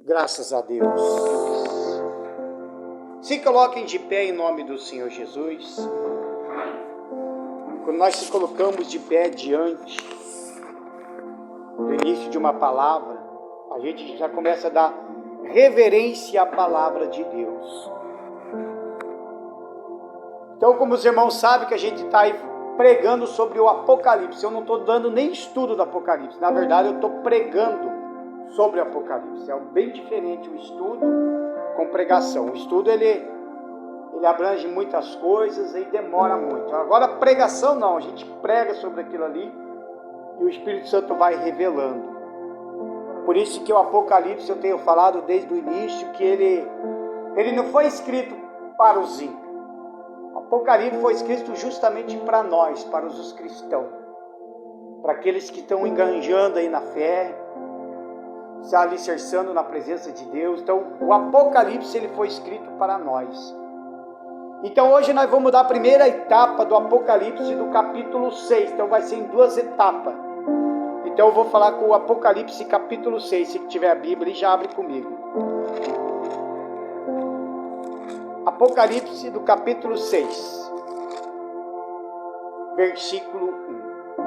Graças a Deus. Se coloquem de pé em nome do Senhor Jesus. Quando nós se colocamos de pé diante do início de uma palavra, a gente já começa a dar reverência à palavra de Deus. Então, como os irmãos sabem que a gente está aí pregando sobre o Apocalipse, eu não estou dando nem estudo do Apocalipse, na verdade eu estou pregando sobre o Apocalipse. É bem diferente o estudo com pregação. O estudo ele abrange muitas coisas e demora muito. Agora a pregação não, a gente prega sobre aquilo ali e o Espírito Santo vai revelando. Por isso que o Apocalipse, eu tenho falado desde o início, que ele não foi escrito para os ímpios. O Apocalipse foi escrito justamente para nós, para os cristãos, para aqueles que estão enganjando aí na fé, se alicerçando na presença de Deus. Então o Apocalipse ele foi escrito para nós. Então hoje nós vamos dar a primeira etapa do Apocalipse do capítulo 6, então vai ser em duas etapas. Então eu vou falar com o Apocalipse capítulo 6, se tiver a Bíblia, já abre comigo. Apocalipse do capítulo 6, versículo 1.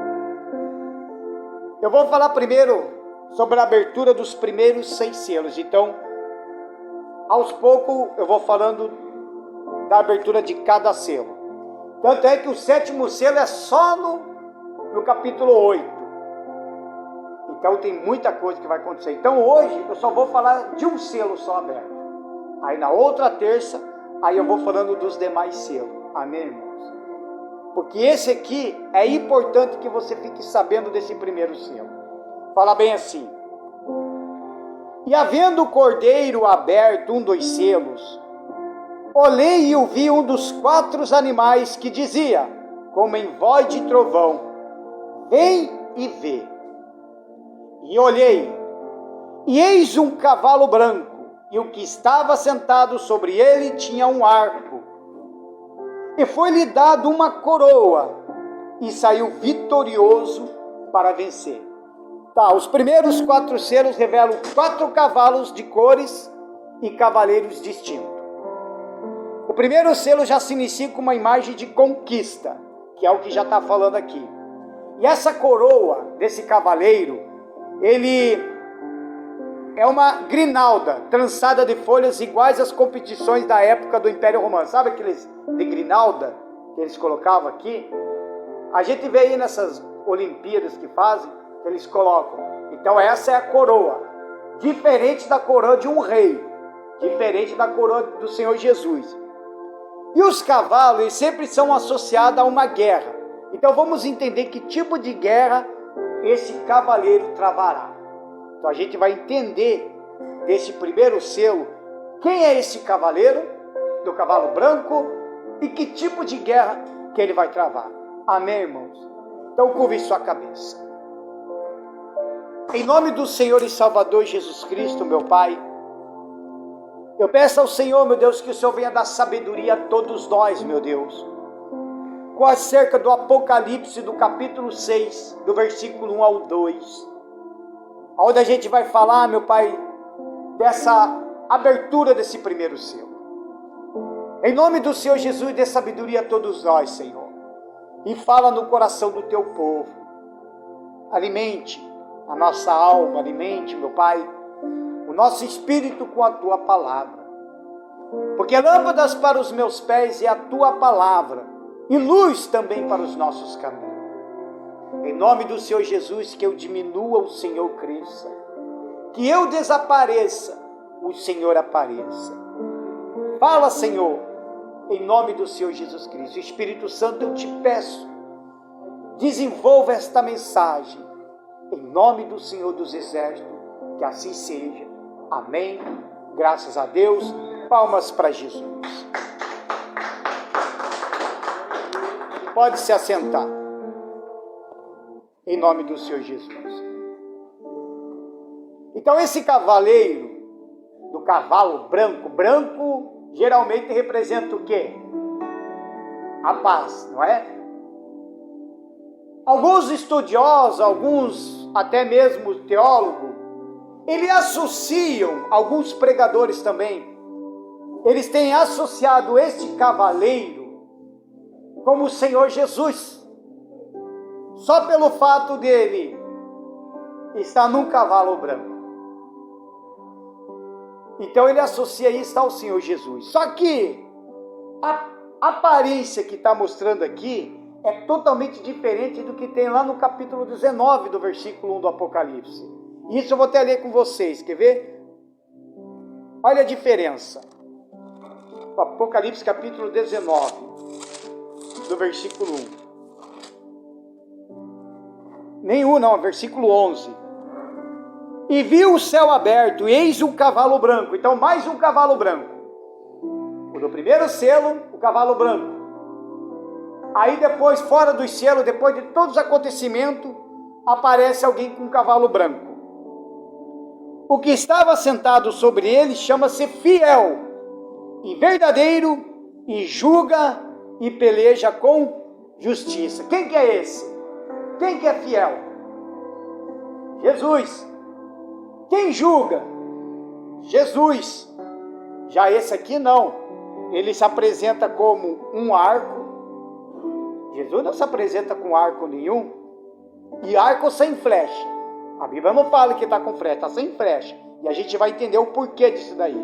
Eu vou falar primeiro sobre a abertura dos primeiros 6 selos. Então, aos poucos eu vou falando da abertura de cada selo. Tanto é que o 7º selo é só no capítulo 8. Então tem muita coisa que vai acontecer. Então hoje eu só vou falar de um selo só aberto. Aí na outra terça, aí eu vou falando dos demais selos. Amém, irmãos? Porque esse aqui é importante que você fique sabendo desse primeiro selo. Fala bem assim: e havendo o cordeiro aberto um dos selos, olhei e ouvi um dos 4 animais que dizia, como em voz de trovão: vem e vê. E olhei, e eis um cavalo branco, e o que estava sentado sobre ele tinha um arco, e foi-lhe dado uma coroa, e saiu vitorioso para vencer. Tá, os primeiros 4 selos revelam 4 cavalos de cores e cavaleiros distintos. O primeiro selo já se inicia com uma imagem de conquista, que é o que já está falando aqui. E essa coroa desse cavaleiro, ele é uma grinalda trançada de folhas iguais às competições da época do Império Romano. Sabe aqueles de grinalda que eles colocavam aqui? A gente vê aí nessas Olimpíadas que fazem, eles colocam. Então essa é a coroa, diferente da coroa de um rei, diferente da coroa do Senhor Jesus. E os cavalos eles sempre são associados a uma guerra. Então vamos entender que tipo de guerra esse cavaleiro travará. Então a gente vai entender desse primeiro selo quem é esse cavaleiro do cavalo branco e que tipo de guerra que ele vai travar. Amém, irmãos? Então curve sua cabeça. Em nome do Senhor e Salvador Jesus Cristo, meu Pai, eu peço ao Senhor, meu Deus, que o Senhor venha dar sabedoria a todos nós, meu Deus, com acerca do Apocalipse do capítulo 6, do versículo 1 ao 2, onde a gente vai falar, meu Pai, dessa abertura desse primeiro selo. Em nome do Senhor Jesus, dê sabedoria a todos nós, Senhor, e fala no coração do teu povo. Alimente a nossa alma, alimente, meu Pai, o nosso espírito com a tua palavra. Porque lâmpadas para os meus pés é a tua palavra, e luz também para os nossos caminhos. Em nome do Senhor Jesus, que eu diminua, o Senhor cresça. Que eu desapareça, o Senhor apareça. Fala, Senhor, em nome do Senhor Jesus Cristo. Espírito Santo, eu te peço, desenvolva esta mensagem. Em nome do Senhor dos Exércitos, que assim seja. Amém. Graças a Deus. Palmas para Jesus. Pode se assentar. Em nome do Senhor Jesus. Então esse cavaleiro, do cavalo branco, branco geralmente representa o quê? A paz, não é? Alguns estudiosos, alguns até mesmo teólogos, Eles associam, alguns pregadores também, eles têm associado este cavaleiro como o Senhor Jesus, só pelo fato dele estar num cavalo branco. Então ele associa isso ao Senhor Jesus. Só que a aparência que está mostrando aqui é totalmente diferente do que tem lá no capítulo 19 do versículo 1 do Apocalipse. Isso eu vou até ler com vocês, quer ver? Olha a diferença. O Apocalipse capítulo 19, do versículo 1. Nenhum não, versículo 11. E viu o céu aberto, e eis um cavalo branco. Então mais um cavalo branco. O do primeiro selo, o cavalo branco. Aí depois, fora do selo, depois de todos os acontecimentos, aparece alguém com um cavalo branco. O que estava sentado sobre ele chama-se Fiel e Verdadeiro, e julga e peleja com justiça. Quem que é esse? Quem que é fiel? Jesus. Quem julga? Jesus. Já esse aqui não. Ele se apresenta como um arco. Jesus não se apresenta com arco nenhum. E arco sem flecha. A Bíblia não fala que está com flecha, está sem flecha. E a gente vai entender o porquê disso daí.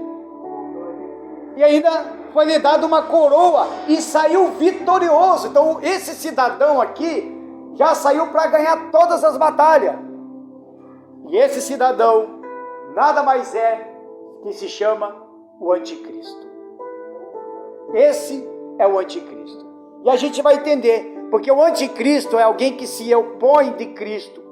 E ainda foi lhe dado uma coroa e saiu vitorioso. Então esse cidadão aqui já saiu para ganhar todas as batalhas. E esse cidadão nada mais é que se chama o anticristo. Esse é o anticristo. E a gente vai entender, porque o anticristo é alguém que se opõe de Cristo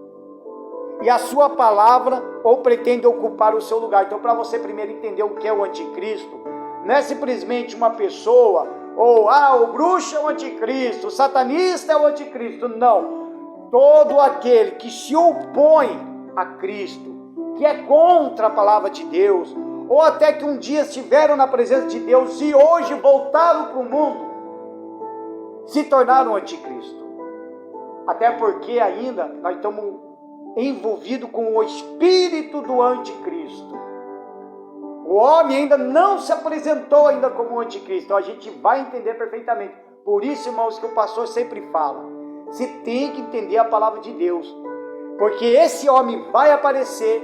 e a sua palavra, ou pretende ocupar o seu lugar. Então, para você primeiro entender o que é o anticristo, não é simplesmente uma pessoa, ou o bruxo é o anticristo, o satanista é o anticristo. Não. Todo aquele que se opõe a Cristo, que é contra a palavra de Deus, ou até que um dia estiveram na presença de Deus e hoje voltaram para o mundo, se tornaram anticristo. Até porque ainda nós estamos envolvidos com o espírito do anticristo. O homem ainda não se apresentou ainda como anticristo. Então a gente vai entender perfeitamente. Por isso, irmãos, que o pastor sempre fala, você tem que entender a palavra de Deus, porque esse homem vai aparecer,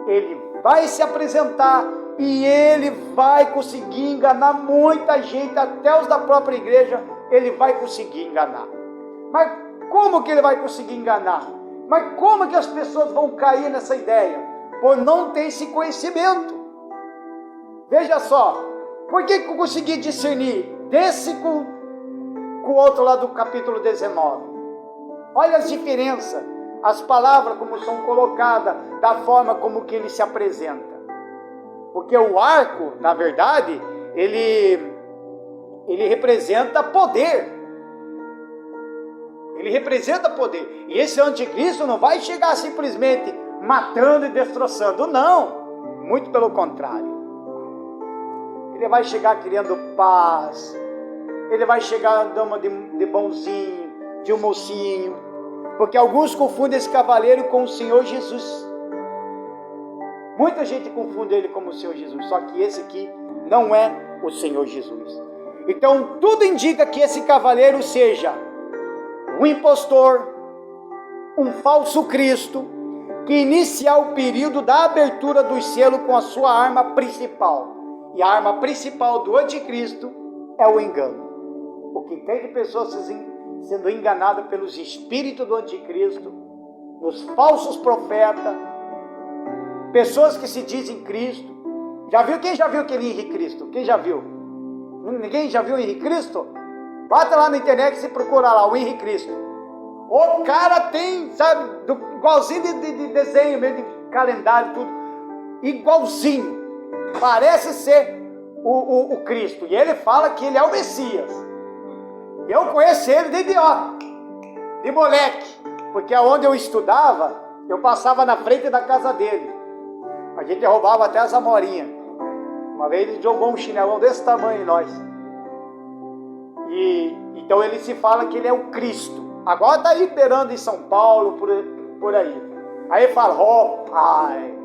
ele vai se apresentar e ele vai conseguir enganar muita gente, até os da própria igreja ele vai conseguir enganar. Mas como que ele vai conseguir enganar? Mas como que as pessoas vão cair nessa ideia? Por não ter esse conhecimento. Veja só, por que eu consegui discernir desse com o outro lá do capítulo 19? Olha as diferenças, as palavras como são colocadas, da forma como que ele se apresenta. Porque o arco, na verdade, ele representa poder. Ele representa poder. E esse anticristo não vai chegar simplesmente matando e destroçando. Não. Muito pelo contrário. Ele vai chegar criando paz. Ele vai chegar dando de bonzinho, de um mocinho. Porque alguns confundem esse cavaleiro com o Senhor Jesus. Muita gente confunde ele como o Senhor Jesus. Só que esse aqui não é o Senhor Jesus. Então tudo indica que esse cavaleiro seja um impostor, um falso Cristo, que inicia o período da abertura do selo com a sua arma principal. E a arma principal do anticristo é o engano. O que tem de pessoas sendo enganadas pelos espíritos do anticristo, nos falsos profetas, pessoas que se dizem Cristo. Já viu? Quem já viu aquele Henrique Cristo? Quem já viu? Ninguém já viu o Henrique Cristo? Bata lá na internet e se procura lá, o Henrique Cristo. O cara tem, sabe, igualzinho de desenho mesmo, de calendário, tudo. Igualzinho. Parece ser o Cristo. E ele fala que ele é o Messias. Eu conheço ele de moleque. Porque onde eu estudava, eu passava na frente da casa dele. A gente roubava até as amorinhas. Uma vez ele jogou um chinelão desse tamanho em nós. E então ele se fala que ele é o Cristo. Agora está liberando em São Paulo, por aí. Aí ele fala, pai,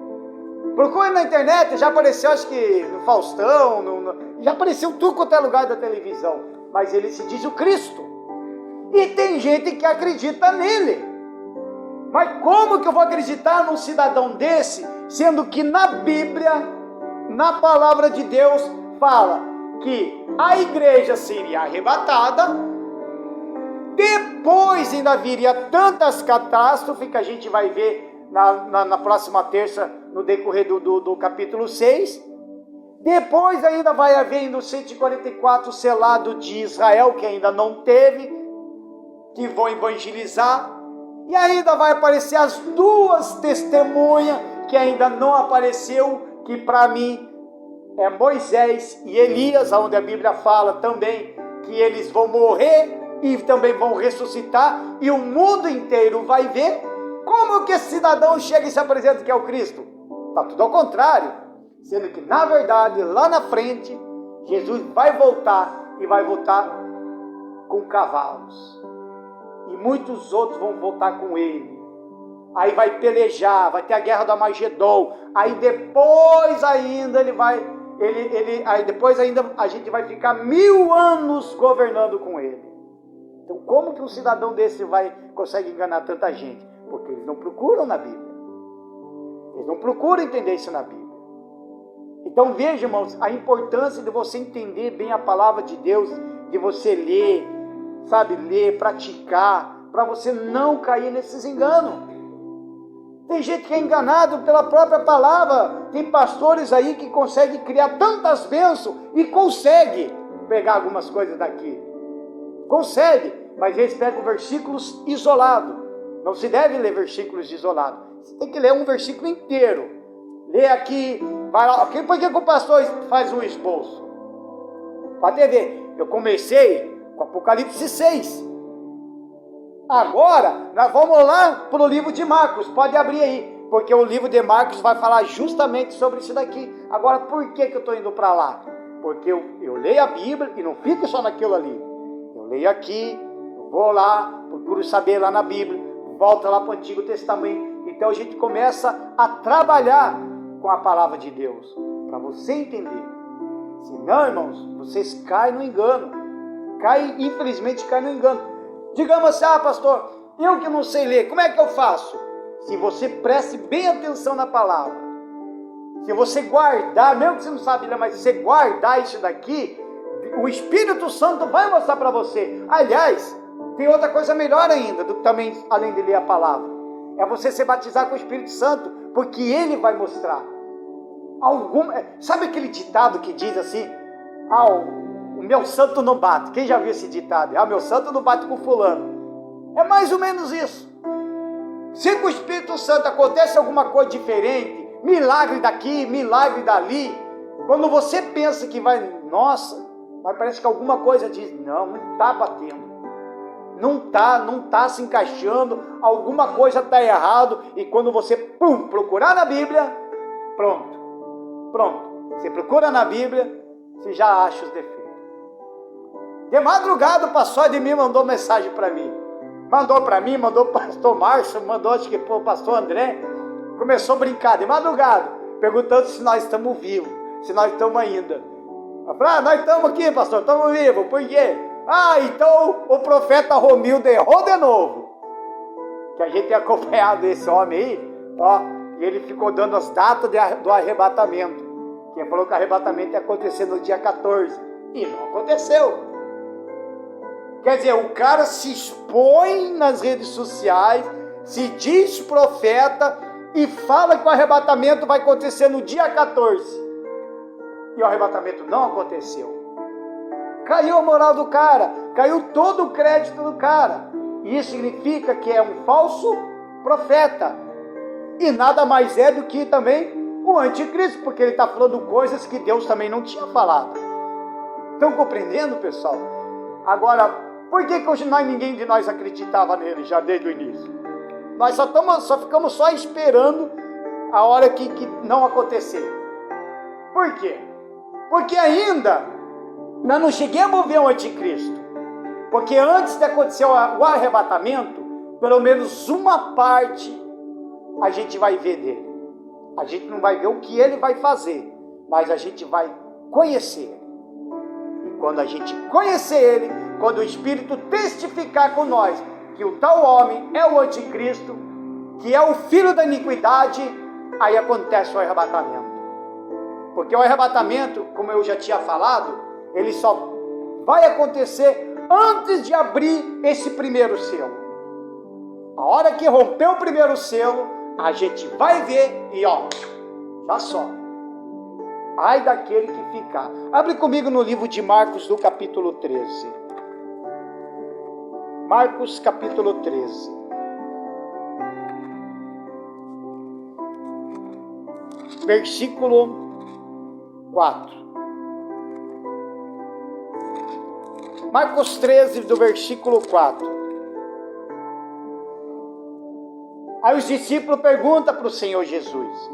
Procure na internet, já apareceu, acho que no Faustão, já apareceu tudo quanto é lugar da televisão. Mas ele se diz o Cristo. E tem gente que acredita nele. Mas como que eu vou acreditar num cidadão desse, sendo que na Bíblia, na palavra de Deus, fala que a igreja seria arrebatada, depois ainda viria tantas catástrofes que a gente vai ver na próxima terça, no decorrer do capítulo 6. Depois ainda vai haver no 144 selado de Israel, que ainda não teve, que vão evangelizar. E ainda vai aparecer as duas testemunhas, que ainda não apareceu, que para mim é Moisés e Elias, onde a Bíblia fala também que eles vão morrer e também vão ressuscitar, e o mundo inteiro vai ver. Como que esse cidadão chega e se apresenta que é o Cristo? Está tudo ao contrário, sendo que na verdade, lá na frente, Jesus vai voltar, e vai voltar com cavalos, e muitos outros vão voltar com ele. Aí vai pelejar, vai ter a guerra do Armagedon. Aí depois ainda aí depois ainda a gente vai ficar 1000 anos governando com ele. Então como que um cidadão desse consegue enganar tanta gente? Porque eles não procuram na Bíblia. Eles não procuram entender isso na Bíblia. Então veja, irmãos, a importância de você entender bem a palavra de Deus, de você ler, ler, praticar, para você não cair nesses enganos. Tem gente que é enganado pela própria palavra. Tem pastores aí que conseguem criar tantas bênçãos e consegue pegar algumas coisas daqui. Consegue, mas eles pegam versículos isolados. Não se deve ler versículos isolados. Você tem que ler um versículo inteiro. Lê aqui, vai lá. Por que o pastor faz um esboço? Pode ver, eu comecei com Apocalipse 6. Agora, nós vamos lá para o livro de Marcos. Pode abrir aí, porque o livro de Marcos vai falar justamente sobre isso daqui. Agora, por que eu estou indo para lá? Porque eu leio a Bíblia e não fico só naquilo ali. Eu leio aqui, eu vou lá, procuro saber lá na Bíblia, volto lá para o Antigo Testamento. Então a gente começa a trabalhar com a palavra de Deus, para você entender. Senão, irmãos, vocês caem no engano. Infelizmente caem no engano. Digamos assim, pastor, eu que não sei ler, como é que eu faço? Se você preste bem atenção na palavra, se você guardar, mesmo que você não sabe ler, mas se você guardar isso daqui, o Espírito Santo vai mostrar para você. Aliás, tem outra coisa melhor ainda, também além de ler a palavra, é você se batizar com o Espírito Santo, porque ele vai mostrar. Sabe aquele ditado que diz assim, o meu santo não bate? Quem já viu esse ditado? Meu santo não bate com fulano. É mais ou menos isso. Se com o Espírito Santo acontece alguma coisa diferente, milagre daqui, milagre dali, quando você pensa que vai, mas parece que alguma coisa diz, não está batendo. Não está se encaixando, alguma coisa está errado, e quando você procurar na Bíblia, pronto. Você procura na Bíblia, você já acha os defeitos. De madrugada o pastor de mim mandou mensagem para mim. Mandou para mim, mandou o pastor Márcio, mandou acho que o pastor André. Começou a brincar de madrugada, perguntando se nós estamos vivos, se nós estamos ainda. Eu falei, nós estamos aqui, pastor, estamos vivos. Por quê? Então o profeta Romildo errou de novo. Que a gente tem acompanhado esse homem aí, e ele ficou dando as datas do arrebatamento. Quem falou que o arrebatamento ia acontecer no dia 14. E não aconteceu. Quer dizer, o cara se expõe nas redes sociais, se diz profeta e fala que o arrebatamento vai acontecer no dia 14. E o arrebatamento não aconteceu. Caiu a moral do cara, caiu todo o crédito do cara. E isso significa que é um falso profeta. E nada mais é do que também o anticristo, porque ele está falando coisas que Deus também não tinha falado. Estão compreendendo, pessoal? Agora, por que ninguém de nós acreditava nele já desde o início? Nós só ficamos só esperando a hora que não acontecer. Por quê? Porque ainda nós não chegamos a ver o anticristo. Porque antes de acontecer o arrebatamento, pelo menos uma parte a gente vai ver dele. A gente não vai ver o que ele vai fazer, mas a gente vai conhecer ele. E quando a gente conhecer ele, quando o Espírito testificar com nós que o tal homem é o anticristo, que é o filho da iniquidade, aí acontece o arrebatamento. Porque o arrebatamento, como eu já tinha falado, ele só vai acontecer antes de abrir esse primeiro selo. A hora que romper o primeiro selo, a gente vai ver e já sobe. Ai daquele que ficar. Abre comigo no livro de Marcos, do capítulo 13. Marcos, capítulo 13. Versículo 4. Marcos 13, do versículo 4. Aí os discípulos perguntam para o Senhor Jesus: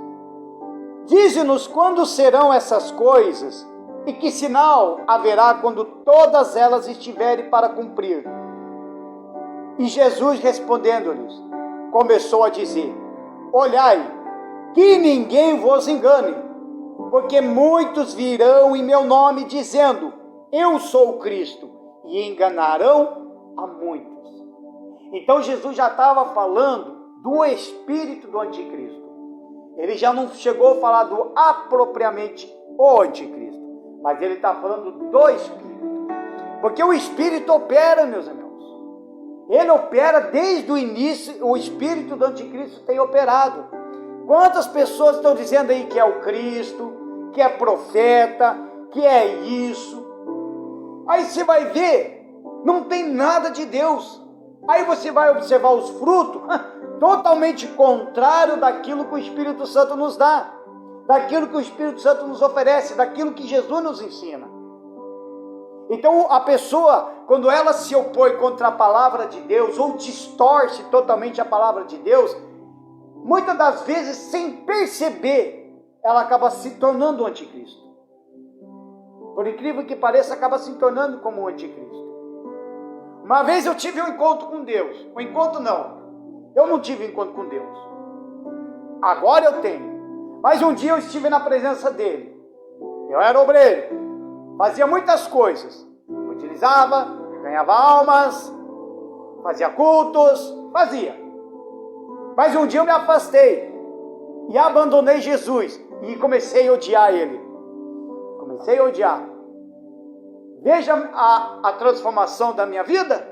dize-nos quando serão essas coisas e que sinal haverá quando todas elas estiverem para cumprir? E Jesus, respondendo-lhes, começou a dizer: olhai, que ninguém vos engane, porque muitos virão em meu nome dizendo: eu sou o Cristo, e enganarão a muitos. Então Jesus já estava falando do espírito do anticristo. Ele já não chegou a falar do apropriadamente o anticristo, mas ele está falando do espírito. Porque o espírito opera, meus irmãos. Ele opera desde o início, o espírito do anticristo tem operado. Quantas pessoas estão dizendo aí que é o Cristo, que é profeta, que é isso? Aí você vai ver, não tem nada de Deus. Aí você vai observar os frutos, totalmente contrário daquilo que o Espírito Santo nos dá, daquilo que o Espírito Santo nos oferece, daquilo que Jesus nos ensina. Então a pessoa, quando ela se opõe contra a palavra de Deus, ou distorce totalmente a palavra de Deus, muitas das vezes, sem perceber, ela acaba se tornando o anticristo. Por incrível que pareça, acaba se tornando como o anticristo. Uma vez eu tive um encontro com Deus. Um encontro não. Eu não tive encontro com Deus. Agora eu tenho. Mas um dia eu estive na presença dele. Eu era obreiro. Fazia muitas coisas. Utilizava, ganhava almas, fazia cultos, fazia. Mas um dia eu me afastei e abandonei Jesus e comecei a odiar ele. Comecei a odiar. Veja a transformação da minha vida.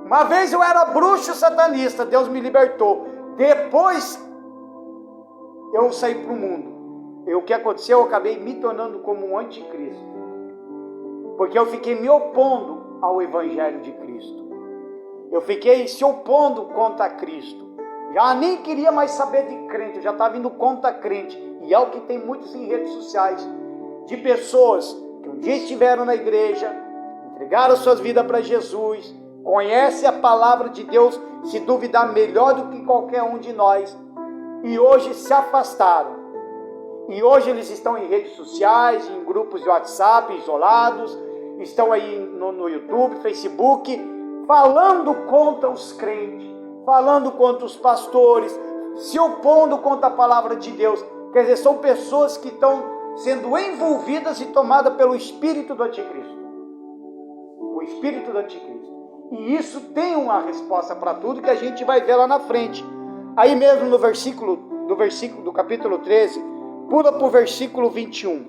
Uma vez eu era bruxo satanista, Deus me libertou. Depois eu saí para o mundo. E o que aconteceu? Eu acabei me tornando como um anticristo. Porque eu fiquei me opondo ao Evangelho de Cristo. Eu fiquei se opondo contra Cristo. Já nem queria mais saber de crente, eu já estava indo contra crente. E é o que tem muitos em redes sociais, de pessoas que um dia estiveram na igreja, entregaram suas vidas para Jesus, conhecem a palavra de Deus, se duvidar melhor do que qualquer um de nós, e hoje se afastaram. E hoje eles estão em redes sociais, em grupos de WhatsApp, isolados, estão aí no YouTube, Facebook, falando contra os crentes, falando contra os pastores, se opondo contra a palavra de Deus. Quer dizer, são pessoas que estão sendo envolvidas e tomadas pelo espírito do anticristo. O espírito do anticristo. E isso tem uma resposta para tudo que a gente vai ver lá na frente. Aí mesmo no versículo do capítulo 13, pula para o versículo 21.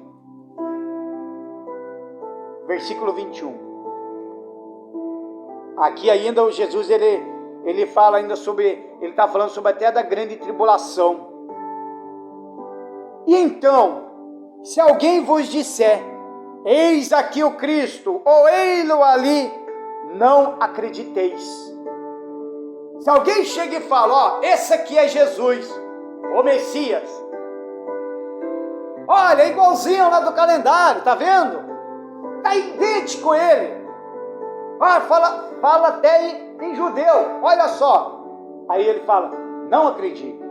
Versículo 21. Aqui ainda o Jesus, ele fala ainda sobre, ele está falando sobre até da grande tribulação. E então, se alguém vos disser, eis aqui o Cristo, ou ei-lo ali, não acrediteis. Se alguém chega e fala, esse aqui é Jesus, o Messias. Olha, é igualzinho lá do calendário, tá vendo? Tá idêntico a ele. Olha, fala até em judeu, olha só. Aí ele fala, não acredito.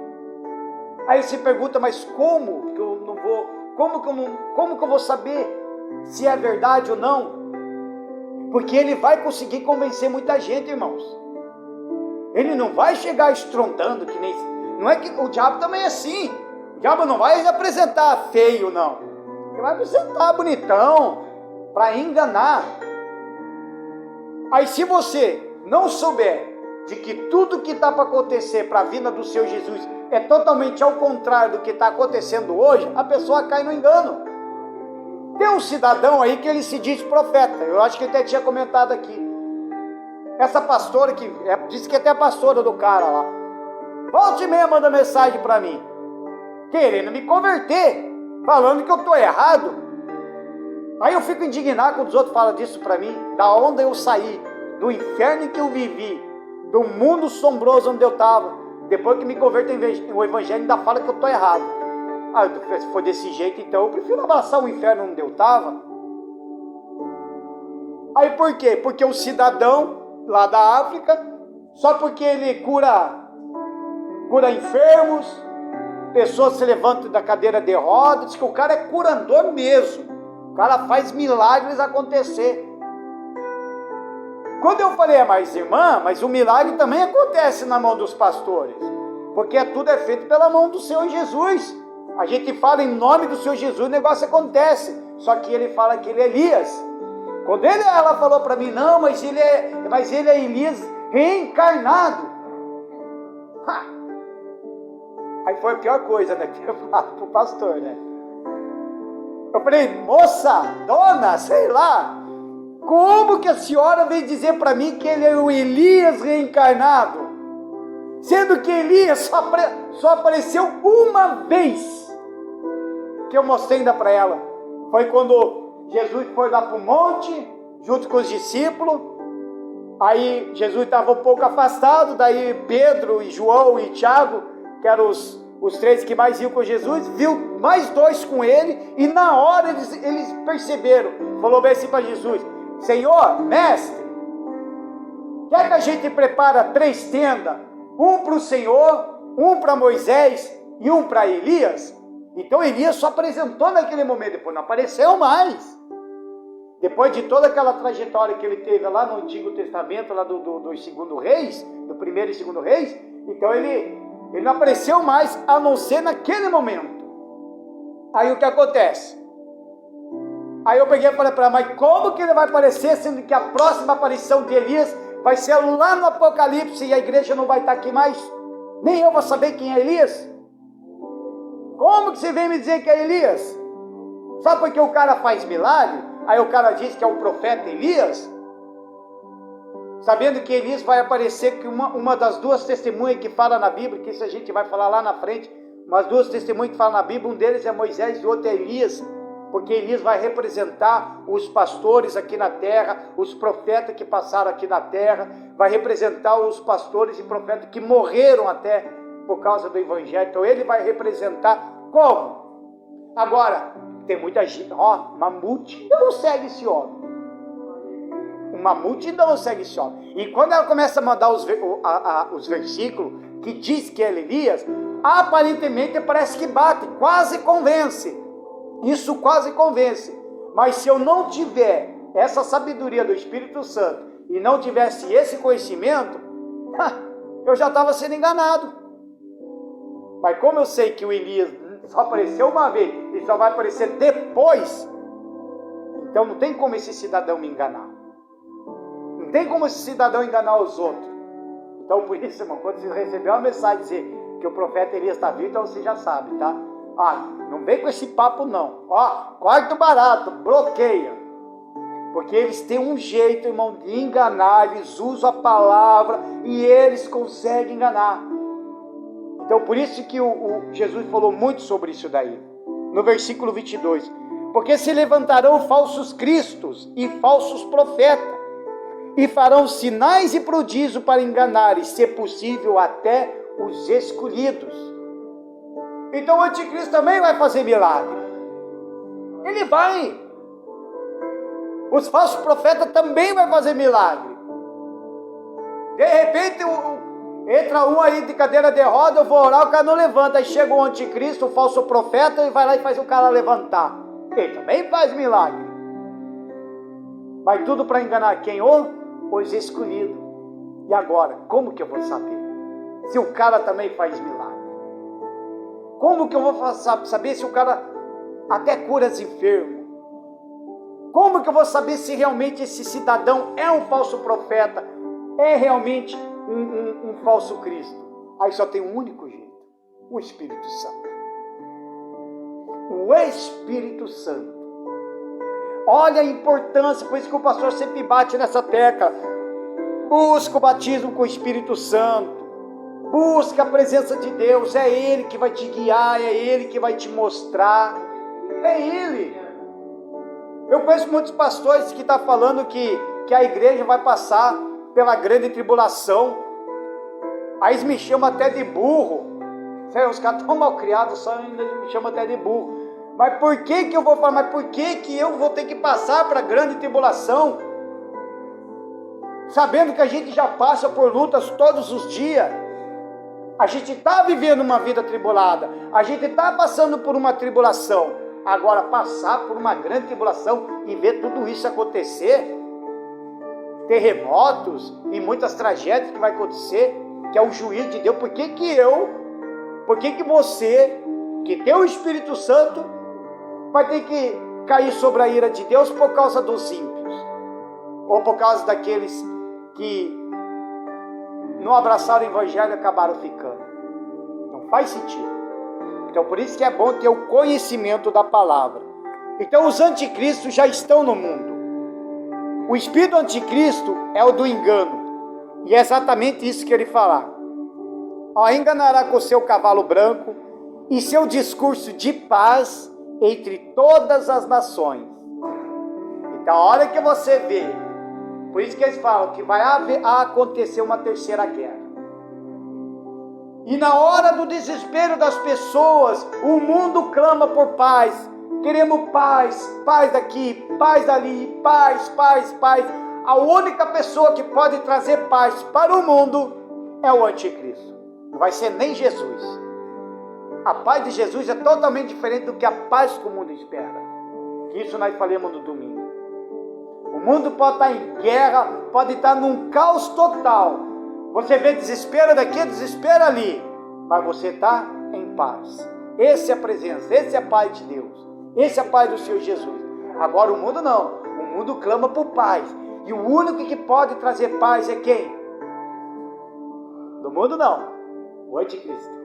Aí você pergunta, mas como que eu não vou, como que eu vou saber se é verdade ou não? Porque ele vai conseguir convencer muita gente, irmãos. Ele não vai chegar estrondando que nem... Não é que o diabo também é assim. O diabo não vai apresentar feio, não. Ele vai apresentar bonitão, para enganar. Aí se você não souber de que tudo que está para acontecer para a vinda do Senhor Jesus é totalmente ao contrário do que está acontecendo hoje, a pessoa cai no engano. Tem um cidadão aí que ele se diz profeta, eu acho que ele até tinha comentado aqui. Essa pastora, que disse que até é pastora do cara lá, volta e meia manda mensagem para mim, querendo me converter, falando que eu estou errado. Aí eu fico indignado quando os outros falam disso para mim, da onde eu saí, do inferno que eu vivi, do mundo sombroso onde eu estava. Depois que me converto o evangelho, ainda fala que eu estou errado. Se for desse jeito, então eu prefiro abraçar o inferno onde eu estava. Aí por quê? Porque o cidadão lá da África, só porque ele cura enfermos, pessoas se levantam da cadeira de rodas, diz que o cara é curador mesmo, o cara faz milagres acontecer. Quando eu falei, mas irmã, mas o milagre também acontece na mão dos pastores, porque tudo é feito pela mão do Senhor Jesus. A gente fala em nome do Senhor Jesus, o negócio acontece, só que ele fala que ele é Elias. Quando ela falou para mim, não, mas ele é Elias reencarnado. Aí foi a pior coisa, né, que eu falo pro pastor, né? Eu falei, moça, dona, sei lá, como que a senhora veio dizer para mim que ele é o Elias reencarnado? Sendo que Elias só apareceu uma vez, que eu mostrei ainda para ela. Foi quando Jesus foi lá para o monte, junto com os discípulos. Aí Jesus estava um pouco afastado, daí Pedro e João e Tiago, que eram os três que mais iam com Jesus, viu mais dois com ele, e na hora eles perceberam, falou bem assim para Jesus, Senhor, mestre, quer que a gente prepara 3 tendas, um para o Senhor, um para Moisés e um para Elias? Então Elias só apresentou naquele momento, depois não apareceu mais. Depois de toda aquela trajetória que ele teve lá no Antigo Testamento, lá dos segundo reis, do primeiro e segundo reis, então ele não apareceu mais, a não ser naquele momento. Aí o que acontece? Aí eu peguei e falei para ela, mas como que ele vai aparecer, sendo que a próxima aparição de Elias vai ser lá no Apocalipse e a igreja não vai estar aqui mais? Nem eu vou saber quem é Elias. Como que você vem me dizer que é Elias? Só porque o cara faz milagre? Aí o cara diz que é o profeta Elias? Sabendo que Elias vai aparecer, que uma das 2 testemunhas que fala na Bíblia, que isso a gente vai falar lá na frente, mas 2 testemunhas que falam na Bíblia, um deles é Moisés e o outro é Elias, porque Elias vai representar os pastores aqui na terra, os profetas que passaram aqui na terra, vai representar os pastores e profetas que morreram até por causa do evangelho. Então ele vai representar como? Agora, tem muita gente, uma multidão segue esse homem. Uma multidão segue esse homem. E quando ela começa a mandar os versículos que diz que é Elias, aparentemente parece que bate, quase convence. Isso quase convence. Mas se eu não tiver essa sabedoria do Espírito Santo e não tivesse esse conhecimento, eu já estava sendo enganado. Mas como eu sei que o Elias só apareceu uma vez e só vai aparecer depois, então não tem como esse cidadão me enganar. Não tem como esse cidadão enganar os outros. Então por isso, irmão, quando você receber uma mensagem dizer que o profeta Elias está vindo, então você já sabe, tá? Não vem com esse papo não. Quarto barato, bloqueia. Porque eles têm um jeito, irmão, de enganar, eles usam a palavra e eles conseguem enganar. Então por isso que Jesus falou muito sobre isso daí. No versículo 22. Porque se levantarão falsos cristos e falsos profetas, e farão sinais e prodígios para enganar, e se possível até os escolhidos. Então o anticristo também vai fazer milagre. Ele vai. Os falsos profetas também vai fazer milagre. De repente entra um aí de cadeira de roda, eu vou orar, o cara não levanta. Aí chega o anticristo, o falso profeta, e vai lá e faz o cara levantar. Ele também faz milagre. Vai tudo para enganar quem? Os escolhidos. E agora, como que eu vou saber? Se o cara também faz milagre. Como que eu vou saber se o cara até cura os enfermos? Como que eu vou saber se realmente esse cidadão é um falso profeta? É realmente um falso Cristo? Aí só tem um único jeito: o Espírito Santo. O Espírito Santo. Olha a importância, por isso que o pastor sempre bate nessa tecla. Busca o batismo com o Espírito Santo. Busca a presença de Deus. É Ele que vai te guiar, é Ele que vai te mostrar. É Ele. Eu conheço muitos pastores que estão falando que a igreja vai passar pela grande tribulação. Aí eles me chamam até de burro. Os caras estão mal criados, só ainda me chamam até de burro. Mas por que eu vou falar? Mas por que eu vou ter que passar para a grande tribulação? Sabendo que a gente já passa por lutas todos os dias. A gente está vivendo uma vida tribulada. A gente está passando por uma tribulação. Agora, passar por uma grande tribulação e ver tudo isso acontecer, terremotos e muitas tragédias que vai acontecer, que é o juízo de Deus. Por que você, que tem o Espírito Santo, vai ter que cair sobre a ira de Deus por causa dos ímpios? Ou por causa daqueles que não abraçaram o Evangelho e acabaram ficando? Não faz sentido. Então, por isso que é bom ter o conhecimento da palavra. Então, os anticristos já estão no mundo. O espírito anticristo é o do engano. E é exatamente isso que ele fala. Enganará com seu cavalo branco e seu discurso de paz entre todas as nações. Então, a hora que você vê, por isso que eles falam que vai acontecer uma terceira guerra. E na hora do desespero das pessoas, o mundo clama por paz. Queremos paz, paz daqui, paz dali, paz, paz, paz. A única pessoa que pode trazer paz para o mundo é o anticristo. Não vai ser nem Jesus. A paz de Jesus é totalmente diferente do que a paz que o mundo espera. Isso nós falamos no domingo. O mundo pode estar em guerra, pode estar num caos total. Você vê desespero daqui, desespero ali, mas você está em paz. Essa é a presença, essa é a paz de Deus, esse é a paz do Senhor Jesus. Agora o mundo não, o mundo clama por paz. E o único que pode trazer paz é quem? Do mundo não, o anticristo.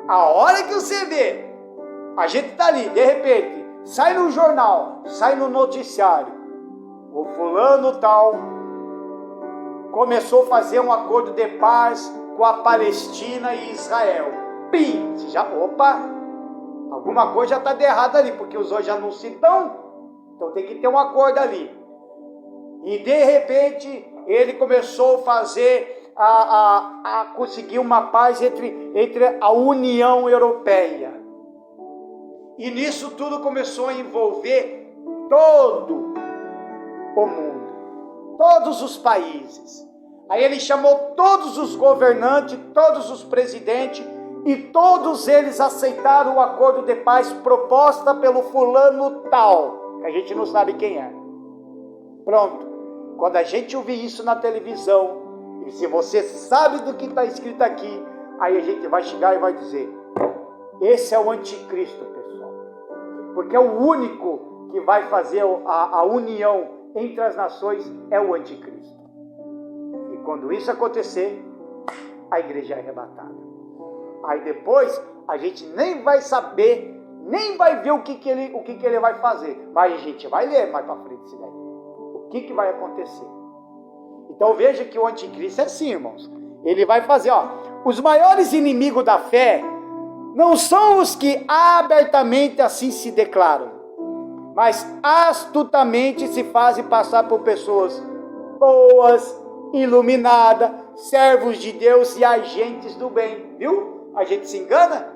A hora que você vê, a gente está ali, de repente, sai no jornal, sai no noticiário, o fulano tal começou a fazer um acordo de paz com a Palestina e Israel. Pim! Alguma coisa já está de errado ali, porque os dois já não se dão, então tem que ter um acordo ali. E de repente ele começou a fazer, a conseguir uma paz entre a União Europeia. E nisso tudo começou a envolver todo o mundo, todos os países. Aí ele chamou todos os governantes, todos os presidentes, e todos eles aceitaram o acordo de paz proposta pelo fulano tal, que a gente não sabe quem é. Pronto. Quando a gente ouvir isso na televisão, e se você sabe do que está escrito aqui, aí a gente vai chegar e vai dizer: esse é o anticristo, pessoal. Porque é o único que vai fazer a união entre as nações, é o anticristo. E quando isso acontecer, a igreja é arrebatada. Aí depois a gente nem vai saber, nem vai ver o que ele vai fazer. Mas a gente vai ler mais para frente isso daí. O que vai acontecer? Então veja que o anticristo é assim, irmãos. Ele vai fazer, os maiores inimigos da fé não são os que abertamente assim se declaram, mas astutamente se fazem passar por pessoas boas, iluminadas, servos de Deus e agentes do bem. Viu? A gente se engana.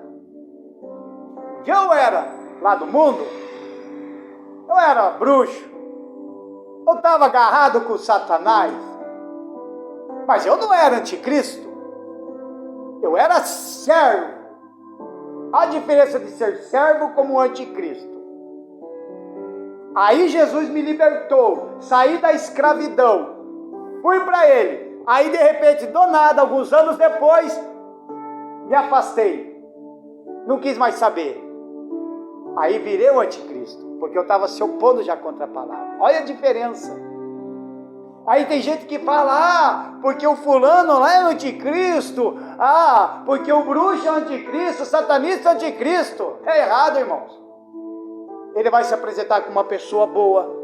Que eu era lá do mundo, eu era bruxo, eu estava agarrado com Satanás, mas eu não era anticristo, eu era servo. A diferença de ser servo como anticristo. Aí Jesus me libertou, saí da escravidão, fui para ele. Aí de repente, do nada, alguns anos depois, me afastei. não quis mais saber. Aí virei o anticristo, porque eu estava se opondo já contra a palavra. Olha a diferença. Aí tem gente que fala, porque o fulano lá é o anticristo, porque o bruxo é o anticristo, o satanista é o anticristo. É errado, irmãos. Ele vai se apresentar como uma pessoa boa,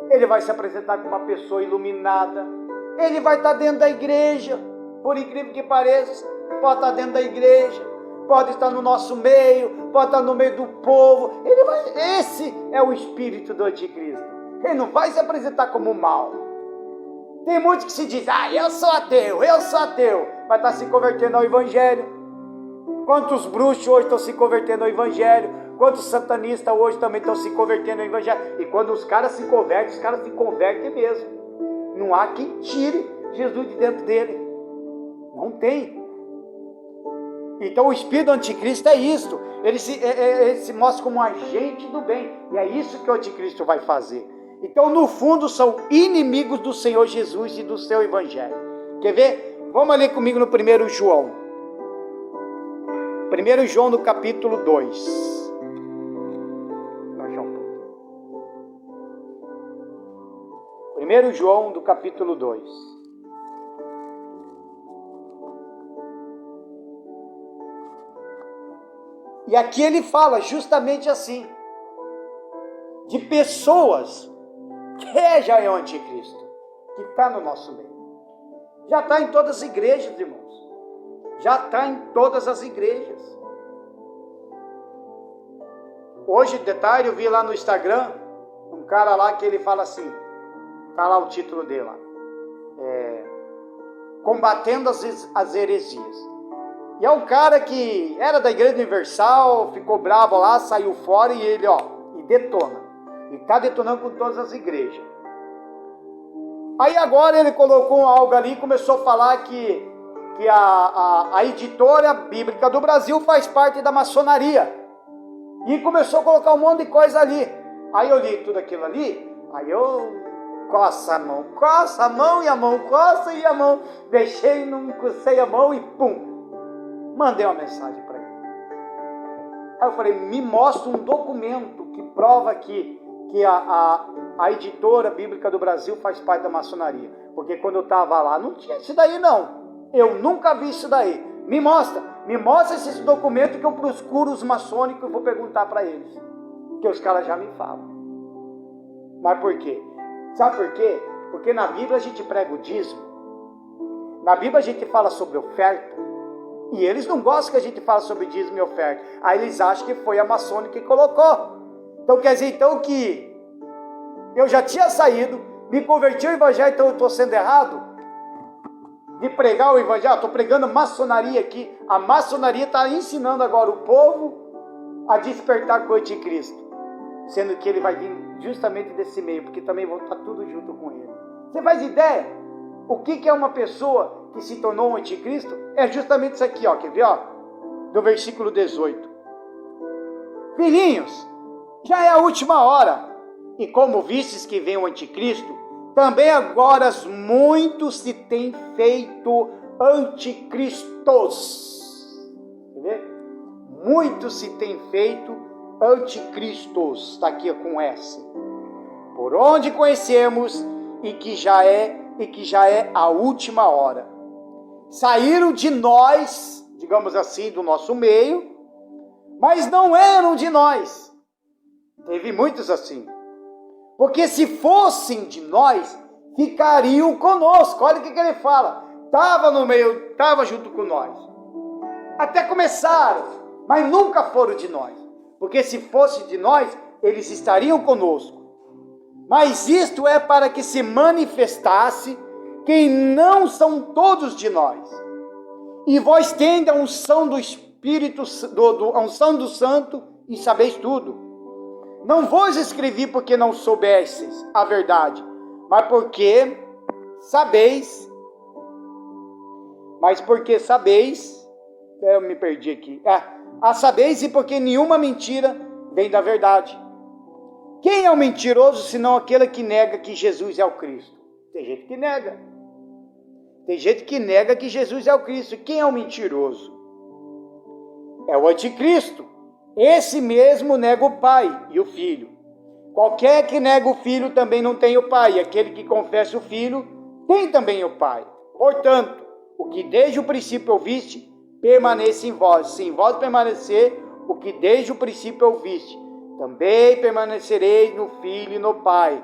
ele vai se apresentar como uma pessoa iluminada, ele vai estar dentro da igreja, por incrível que pareça, pode estar dentro da igreja, pode estar no nosso meio, pode estar no meio do povo. Esse é o espírito do anticristo. Ele não vai se apresentar como mal. Tem muitos que se dizem, eu sou ateu, vai estar se convertendo ao evangelho. Quantos bruxos hoje estão se convertendo ao evangelho? Quantos satanistas hoje também estão se convertendo ao evangelho? E quando os caras se convertem mesmo. Não há quem tire Jesus de dentro dele. Não tem. Então o espírito do anticristo é isto. Ele se mostra como um agente do bem. E é isso que o anticristo vai fazer. Então, no fundo, são inimigos do Senhor Jesus e do seu evangelho. Quer ver? Vamos ler comigo no 1 João. 1 João no capítulo 2. 1 João do capítulo 2. E aqui ele fala justamente assim, de pessoas que já é o anticristo, que está no nosso meio. Já está em todas as igrejas, irmãos. Já está em todas as igrejas. Hoje, detalhe, eu vi lá no Instagram, um cara lá que ele fala assim, está lá o título dele lá, combatendo as heresias. E é um cara que era da Igreja Universal, ficou bravo lá, saiu fora e ele, e detona. E está detonando com todas as igrejas. Aí agora ele colocou algo ali e começou a falar que a editora bíblica do Brasil faz parte da maçonaria. E começou a colocar um monte de coisa ali. Aí eu li tudo aquilo ali, aí eu coça a mão e a mão coça e a mão. Deixei, não cocei a mão e pum. Mandei uma mensagem para ele. Aí eu falei, me mostra um documento que prova que a editora bíblica do Brasil faz parte da maçonaria. Porque quando eu estava lá, não tinha isso daí não. Eu nunca vi isso daí. Me mostra esse documento que eu procuro os maçônicos e vou perguntar para eles. Que os caras já me falam. Mas por quê? Sabe por quê? Porque na Bíblia a gente prega o dízimo. Na Bíblia a gente fala sobre oferta. E eles não gostam que a gente fale sobre dízimo e oferta. Aí eles acham que foi a maçônica que colocou. Então quer dizer que eu já tinha saído, me converti ao evangelho, então eu estou sendo errado de pregar o evangelho. Estou pregando maçonaria aqui. A maçonaria está ensinando agora o povo a despertar com o anticristo, sendo que ele vai vir justamente desse meio, porque também vão estar tudo junto com ele. Você faz ideia? O que é uma pessoa que se tornou um anticristo? É justamente isso aqui, quer ver? Do versículo 18. Filhinhos, já é a última hora, e como vistes que vem o anticristo, também agora muitos se têm feito anticristos. Quer ver? Muitos se têm feito anticristos, está aqui com S. Por onde conhecemos e que já é a última hora. Saíram de nós, digamos assim, do nosso meio, mas não eram de nós. Teve muitos assim. Porque se fossem de nós, ficariam conosco. Olha o que ele fala. Estava no meio, estava junto com nós. Até começaram, mas nunca foram de nós. Porque se fosse de nós, eles estariam conosco. Mas isto é para que se manifestasse que não são todos de nós. E vós tendes a unção do Espírito, a unção do Santo, e sabeis tudo. Não vos escrevi porque não soubesseis a verdade, mas porque sabeis. Eu me perdi aqui. A sabeis e porque nenhuma mentira vem da verdade. Quem é o mentiroso senão aquele que nega que Jesus é o Cristo? Tem gente que nega. Tem gente que nega que Jesus é o Cristo. Quem é o mentiroso? É o anticristo. esse mesmo nega o Pai e o Filho. Qualquer que nega o Filho também não tem o Pai, e aquele que confessa o Filho tem também o Pai. Portanto, o que desde o princípio ouviste, permaneça em vós. Se em vós permanecer o que desde o princípio ouviste, também permanecereis no Filho e no Pai.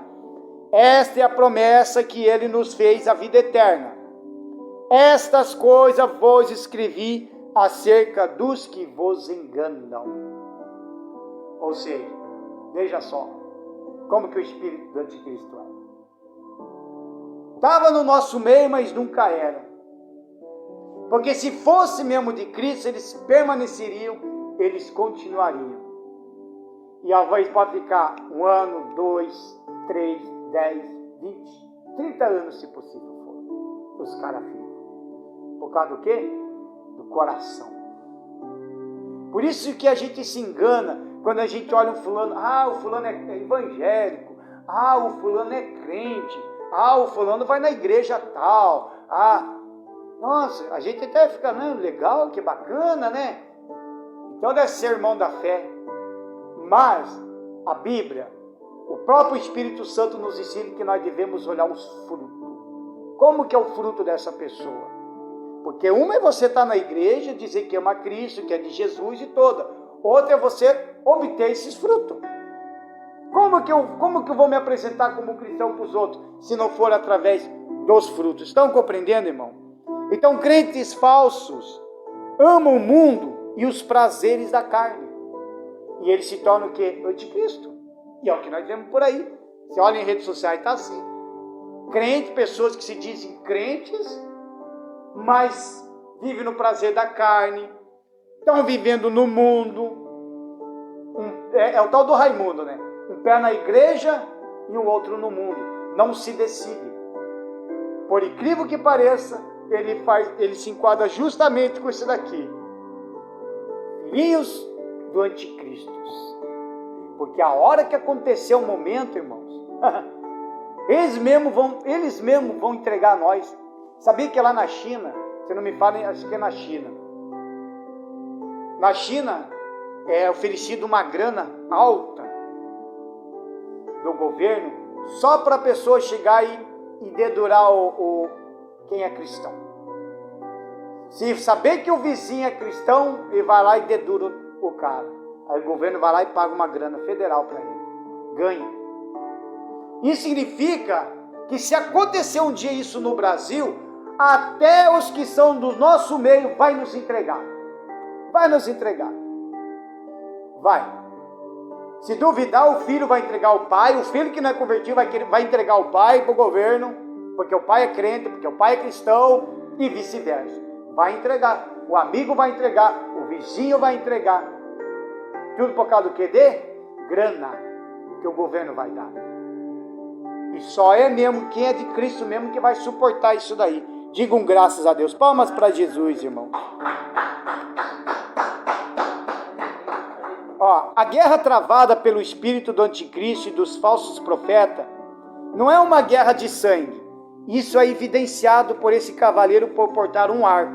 Esta é a promessa que ele nos fez, a vida eterna. Estas coisas vos escrevi acerca dos que vos enganam. Ou seja, veja só como que o espírito do anticristo é. Estava no nosso meio, mas nunca era. Porque se fosse mesmo de Cristo, eles permaneceriam, eles continuariam. E a voz pode ficar 1 ano, 2, 3, 10, 20, 30 anos, se possível for. Os caras ficam. Por causa do quê? Do coração. Por isso que a gente se engana quando a gente olha um fulano. Ah, o fulano é evangélico. Ah, o fulano é crente. Ah, o fulano vai na igreja tal. Ah, nossa, a gente até fica, legal, que bacana, né? Então deve ser irmão da fé. Mas a Bíblia, o próprio Espírito Santo nos ensina que nós devemos olhar os frutos. Como que é o fruto dessa pessoa? Porque uma é você estar na igreja, dizer que ama Cristo, que é de Jesus e toda. Outra é você obter esses frutos. Como que eu vou me apresentar como cristão para os outros, se não for através dos frutos? Estão compreendendo, irmão? Então, crentes falsos amam o mundo e os prazeres da carne. E eles se tornam o quê? Anticristo. E é o que nós vemos por aí. Você olha em redes sociais, está assim. Crentes, pessoas que se dizem crentes, mas vivem no prazer da carne, estão vivendo no mundo. É o tal do Raimundo, né? Um pé na igreja e o outro no mundo. Não se decide. Por incrível que pareça, ele se enquadra justamente com isso daqui. Filhos do anticristo. Porque a hora que acontecer o momento, irmãos, eles mesmos vão entregar a nós. Sabia que lá na China, se não me falem, acho que é na China. Na China é oferecido uma grana alta do governo só para a pessoa chegar e dedurar quem é cristão. Se saber que o vizinho é cristão, ele vai lá e dedura o cara. Aí o governo vai lá e paga uma grana federal para ele. Ganha. Isso significa que se acontecer um dia isso no Brasil, até os que são do nosso meio vai nos entregar. Vai nos entregar. Vai. Se duvidar, o filho vai entregar o pai, o filho que não é convertido vai entregar o pai para o governo, porque o pai é crente, porque o pai é cristão, e vice-versa. Vai entregar. O amigo vai entregar, o vizinho vai entregar. Tudo por causa do que? De grana que o governo vai dar. E só é mesmo quem é de Cristo mesmo que vai suportar isso daí. Digam graças a Deus. Palmas para Jesus, irmão. A guerra travada pelo espírito do anticristo e dos falsos profetas não é uma guerra de sangue. Isso é evidenciado por esse cavaleiro por portar um arco,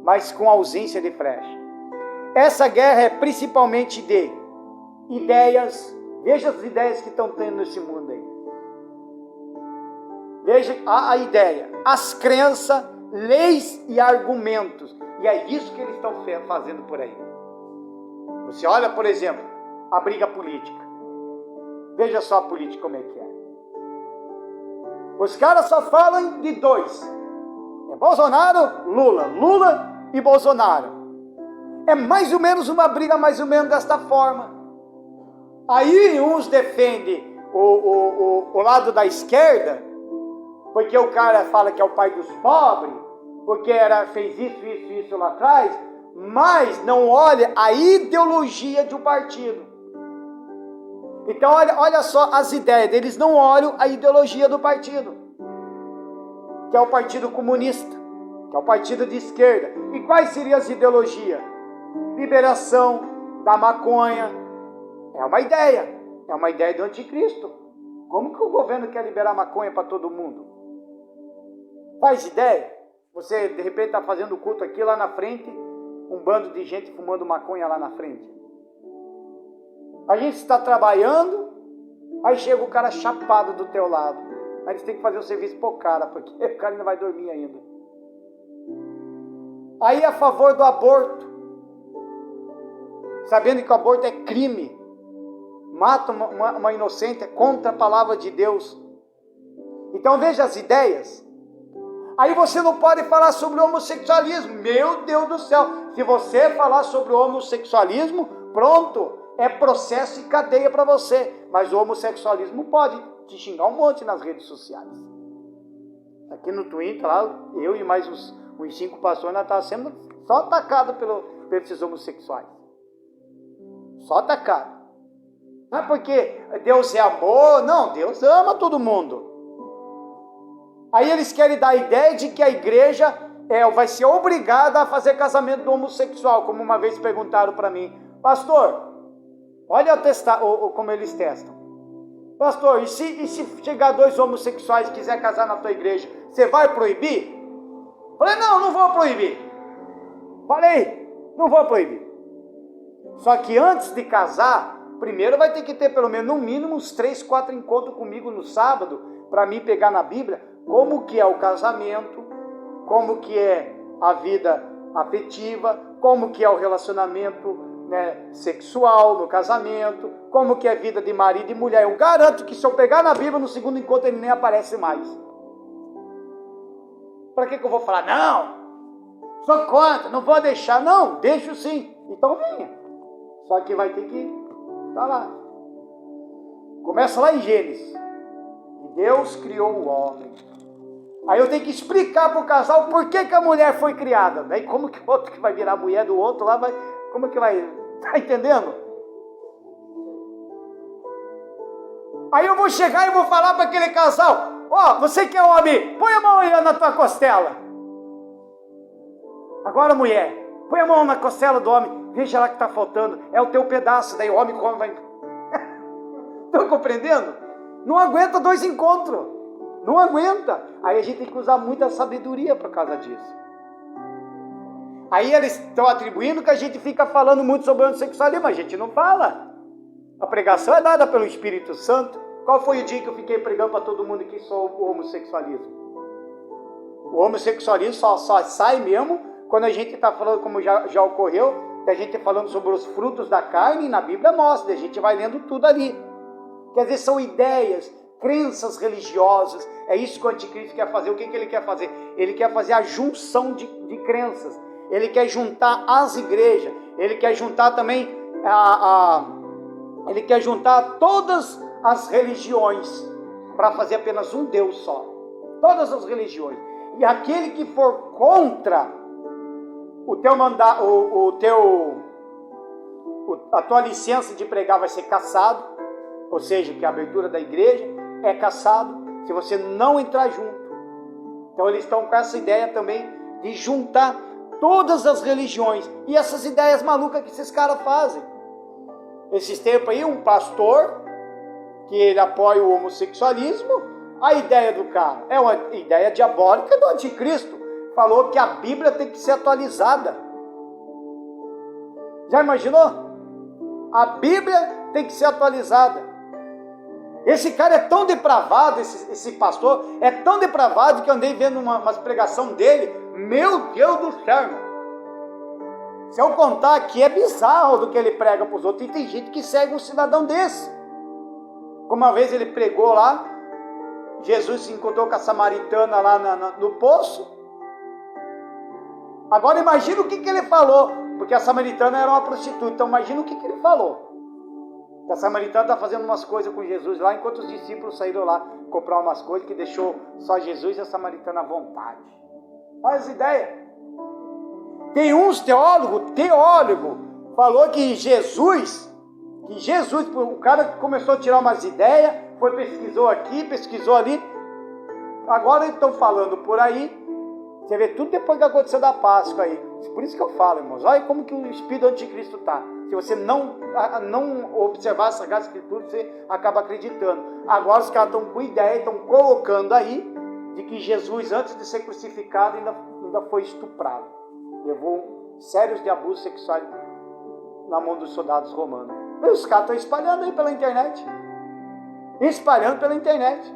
mas com ausência de flecha. Essa guerra é principalmente de ideias. Veja as ideias que estão tendo nesse mundo aí. Veja a ideia, as crenças, leis e argumentos. E é isso que eles estão fazendo por aí. Você olha, por exemplo, a briga política. Veja só a política como é que é. Os caras só falam de dois. É Bolsonaro, Lula. Lula e Bolsonaro. É mais ou menos uma briga mais ou menos desta forma. Aí uns defendem o lado da esquerda, porque o cara fala que é o pai dos pobres, porque fez isso lá atrás, mas não olha a ideologia de um partido. Então olha só as ideias deles, não olham a ideologia do partido, que é o Partido Comunista, que é o partido de esquerda. E quais seriam as ideologias? Liberação da maconha. É uma ideia do anticristo. Como que o governo quer liberar maconha para todo mundo? Faz ideia? Você de repente está fazendo culto aqui, lá na frente, um bando de gente fumando maconha lá na frente. A gente está trabalhando, aí chega o cara chapado do teu lado. Aí eles têm que fazer o serviço pro cara, porque o cara ainda vai dormir ainda. Aí a favor do aborto, sabendo que o aborto é crime, mata uma inocente, é contra a palavra de Deus. Então veja as ideias. Aí você não pode falar sobre o homossexualismo. Meu Deus do céu, se você falar sobre o homossexualismo, pronto, é processo e cadeia para você. Mas o homossexualismo pode te xingar um monte nas redes sociais. Aqui no Twitter, lá, eu e mais uns 5 pastores, nós estávamos sendo só atacados pelos homossexuais. Só atacado. Não é porque Deus é amor. Não, Deus ama todo mundo. Aí eles querem dar a ideia de que a igreja vai ser obrigada a fazer casamento do homossexual, como uma vez perguntaram para mim. Pastor, olha como eles testam. Pastor, e se chegar 2 homossexuais e quiser casar na tua igreja, você vai proibir? Falei, não vou proibir. Falei, não vou proibir. Só que antes de casar, primeiro vai ter que ter pelo menos, no mínimo, uns 3, 4 encontros comigo no sábado, para mim pegar na Bíblia como que é o casamento, como que é a vida afetiva, como que é o relacionamento, né, sexual no casamento, como que é a vida de marido e mulher. Eu garanto que se eu pegar na Bíblia, no segundo encontro ele nem aparece mais. Para que eu vou falar? Não, sou contra, não vou deixar. Não, deixo sim. Então venha. Só que vai ter que estar lá. Começa lá em Gênesis. Deus criou o homem. Aí eu tenho que explicar para o casal por que a mulher foi criada. Daí como que o outro que vai virar mulher do outro lá vai... Como que vai... Tá entendendo? Aí eu vou chegar e vou falar para aquele casal: ó, você que é homem, põe a mão aí na tua costela. Agora, mulher, põe a mão na costela do homem. Veja lá que está faltando. É o teu pedaço. Daí o homem come, vai... Estão compreendendo? Não aguenta 2 encontros. Não aguenta. Aí a gente tem que usar muita sabedoria por causa disso. Aí eles estão atribuindo que a gente fica falando muito sobre o homossexualismo, mas a gente não fala. A pregação é dada pelo Espírito Santo. Qual foi o dia que eu fiquei pregando para todo mundo que sou o homossexualismo? O homossexualismo só sai mesmo quando a gente está falando, como já ocorreu, a gente falando sobre os frutos da carne, e na Bíblia mostra, a gente vai lendo tudo ali. Quer dizer, são ideias, crenças religiosas. É isso que o anticristo quer fazer. O que ele quer fazer? Ele quer fazer a junção de crenças. Ele quer juntar as igrejas. Ele quer juntar também ele quer juntar todas as religiões para fazer apenas um Deus só. Todas as religiões. E aquele que for contra a tua licença de pregar vai ser cassado. Ou seja, que a abertura da igreja é cassado se você não entrar junto. Então eles estão com essa ideia também de juntar todas as religiões. E essas ideias malucas que esses caras fazem. Esses tempos aí, um pastor que ele apoia o homossexualismo, a ideia do cara é uma ideia diabólica do anticristo. Falou que a Bíblia tem que ser atualizada. Já imaginou? A Bíblia tem que ser atualizada. Esse cara é tão depravado, esse pastor é tão depravado que eu andei vendo umas pregação dele. Meu Deus do céu, irmão. Se eu contar aqui, é bizarro do que ele prega para os outros. E tem gente que segue um cidadão desse. Como uma vez ele pregou lá, Jesus se encontrou com a samaritana lá no poço. Agora imagina o que ele falou, porque a samaritana era uma prostituta. Então imagina o que ele falou. A samaritana está fazendo umas coisas com Jesus lá, enquanto os discípulos saíram lá comprar umas coisas que deixou só Jesus e a samaritana à vontade. Olha as ideias. Tem uns teólogo falou que Jesus, o cara começou a tirar umas ideias, pesquisou aqui, pesquisou ali. Agora eles estão falando por aí. Você vê tudo depois que aconteceu da Páscoa aí. Por isso que eu falo, irmãos. Olha como que o espírito do anticristo está. Se você não observar as Sagradas Escrituras, você acaba acreditando. Agora os caras estão com ideia, estão colocando aí de que Jesus, antes de ser crucificado, ainda foi estuprado. Levou sérios de abusos sexuais na mão dos soldados romanos. E os caras estão espalhando aí pela internet. Espalhando pela internet.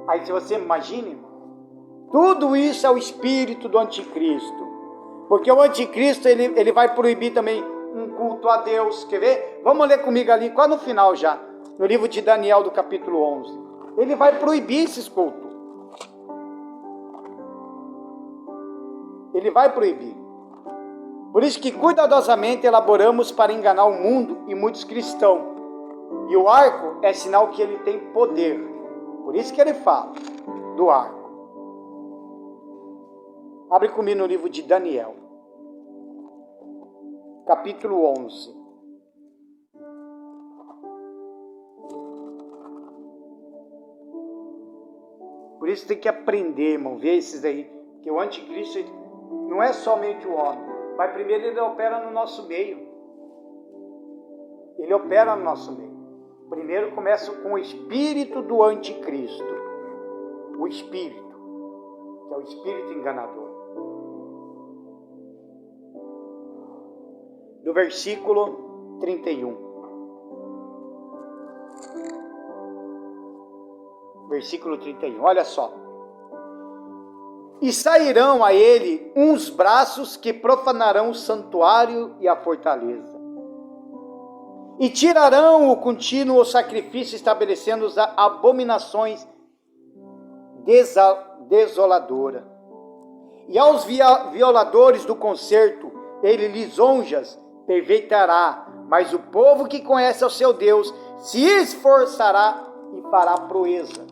Aí se você imagine, tudo isso é o espírito do anticristo. Porque o anticristo, ele vai proibir também um culto a Deus. Quer ver? Vamos ler comigo ali, quase no final já. No livro de Daniel, do capítulo 11. Ele vai proibir esses cultos. Ele vai proibir. Por isso que cuidadosamente elaboramos para enganar o mundo e muitos cristãos. E o arco é sinal que ele tem poder. Por isso que ele fala do arco. Abre comigo no livro de Daniel, capítulo 11. Por isso tem que aprender, irmão, ver esses aí. Que o anticristo não é somente o homem. Mas primeiro ele opera no nosso meio. Ele opera no nosso meio. Primeiro começa com o espírito do anticristo. O espírito, que é o espírito enganador. Do versículo 31. Versículo 31, olha só. E sairão a ele uns braços que profanarão o santuário e a fortaleza. E tirarão o contínuo sacrifício, estabelecendo as abominações desoladoras. E aos violadores do concerto, ele lisonjas perfeitará. Mas o povo que conhece ao seu Deus se esforçará e fará proeza.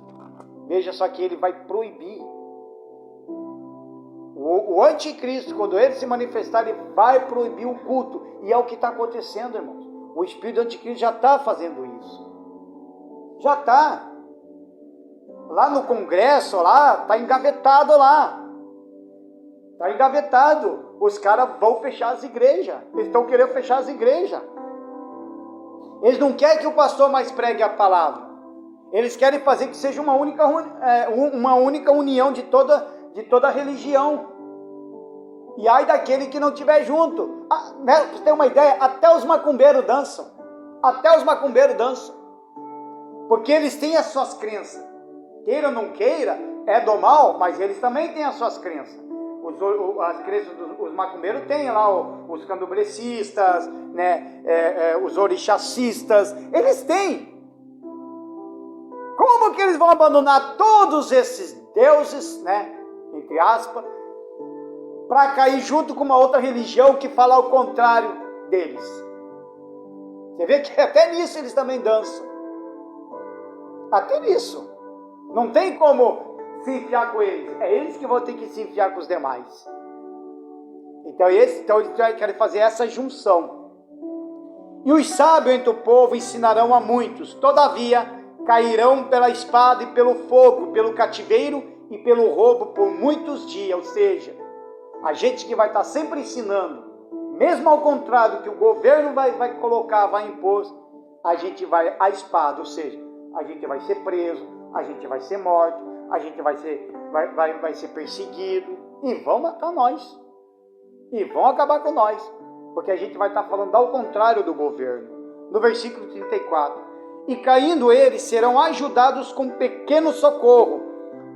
Veja só que ele vai proibir. O anticristo, quando ele se manifestar, ele vai proibir o culto. E é o que está acontecendo, irmãos. O espírito do anticristo já está fazendo isso. Já está. Lá no Congresso, lá, está engavetado lá. Está engavetado. Os caras vão fechar as igrejas. Eles estão querendo fechar as igrejas. Eles não querem que o pastor mais pregue a palavra. Eles querem fazer que seja uma única união de toda a religião. E ai daquele que não estiver junto. Né, pra você ter uma ideia, até os macumbeiros dançam. Até os macumbeiros dançam. Porque eles têm as suas crenças. Queira ou não queira, é do mal, mas eles também têm as suas crenças. As crenças dos macumbeiros têm lá os candomblecistas, né, os orixacistas. Eles têm. Como que eles vão abandonar todos esses deuses, né, entre aspas, para cair junto com uma outra religião que fala ao contrário deles? Você vê que até nisso eles também dançam. Até nisso. Não tem como se enfiar com eles. É eles que vão ter que se enfiar com os demais. Então eles querem fazer essa junção. E os sábios entre o povo ensinarão a muitos. Todavia, cairão pela espada e pelo fogo, pelo cativeiro e pelo roubo por muitos dias. Ou seja, a gente que vai estar sempre ensinando, mesmo ao contrário do que o governo vai colocar, vai impor, a gente vai à espada. Ou seja, a gente vai ser preso, a gente vai ser morto, a gente vai ser perseguido e vão matar nós. E vão acabar com nós. Porque a gente vai estar falando ao contrário do governo. No versículo 34. E caindo eles, serão ajudados com pequeno socorro,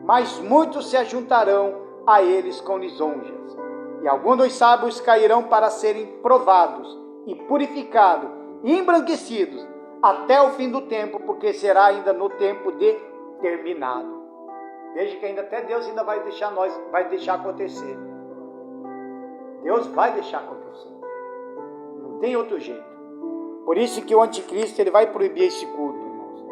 mas muitos se ajuntarão a eles com lisonjas. E alguns dos sábios cairão para serem provados e purificados e embranquecidos até o fim do tempo, porque será ainda no tempo determinado. Veja que ainda até Deus ainda vai deixar acontecer. Deus vai deixar acontecer. Não tem outro jeito. Por isso que o anticristo ele vai proibir esse culto, irmãos.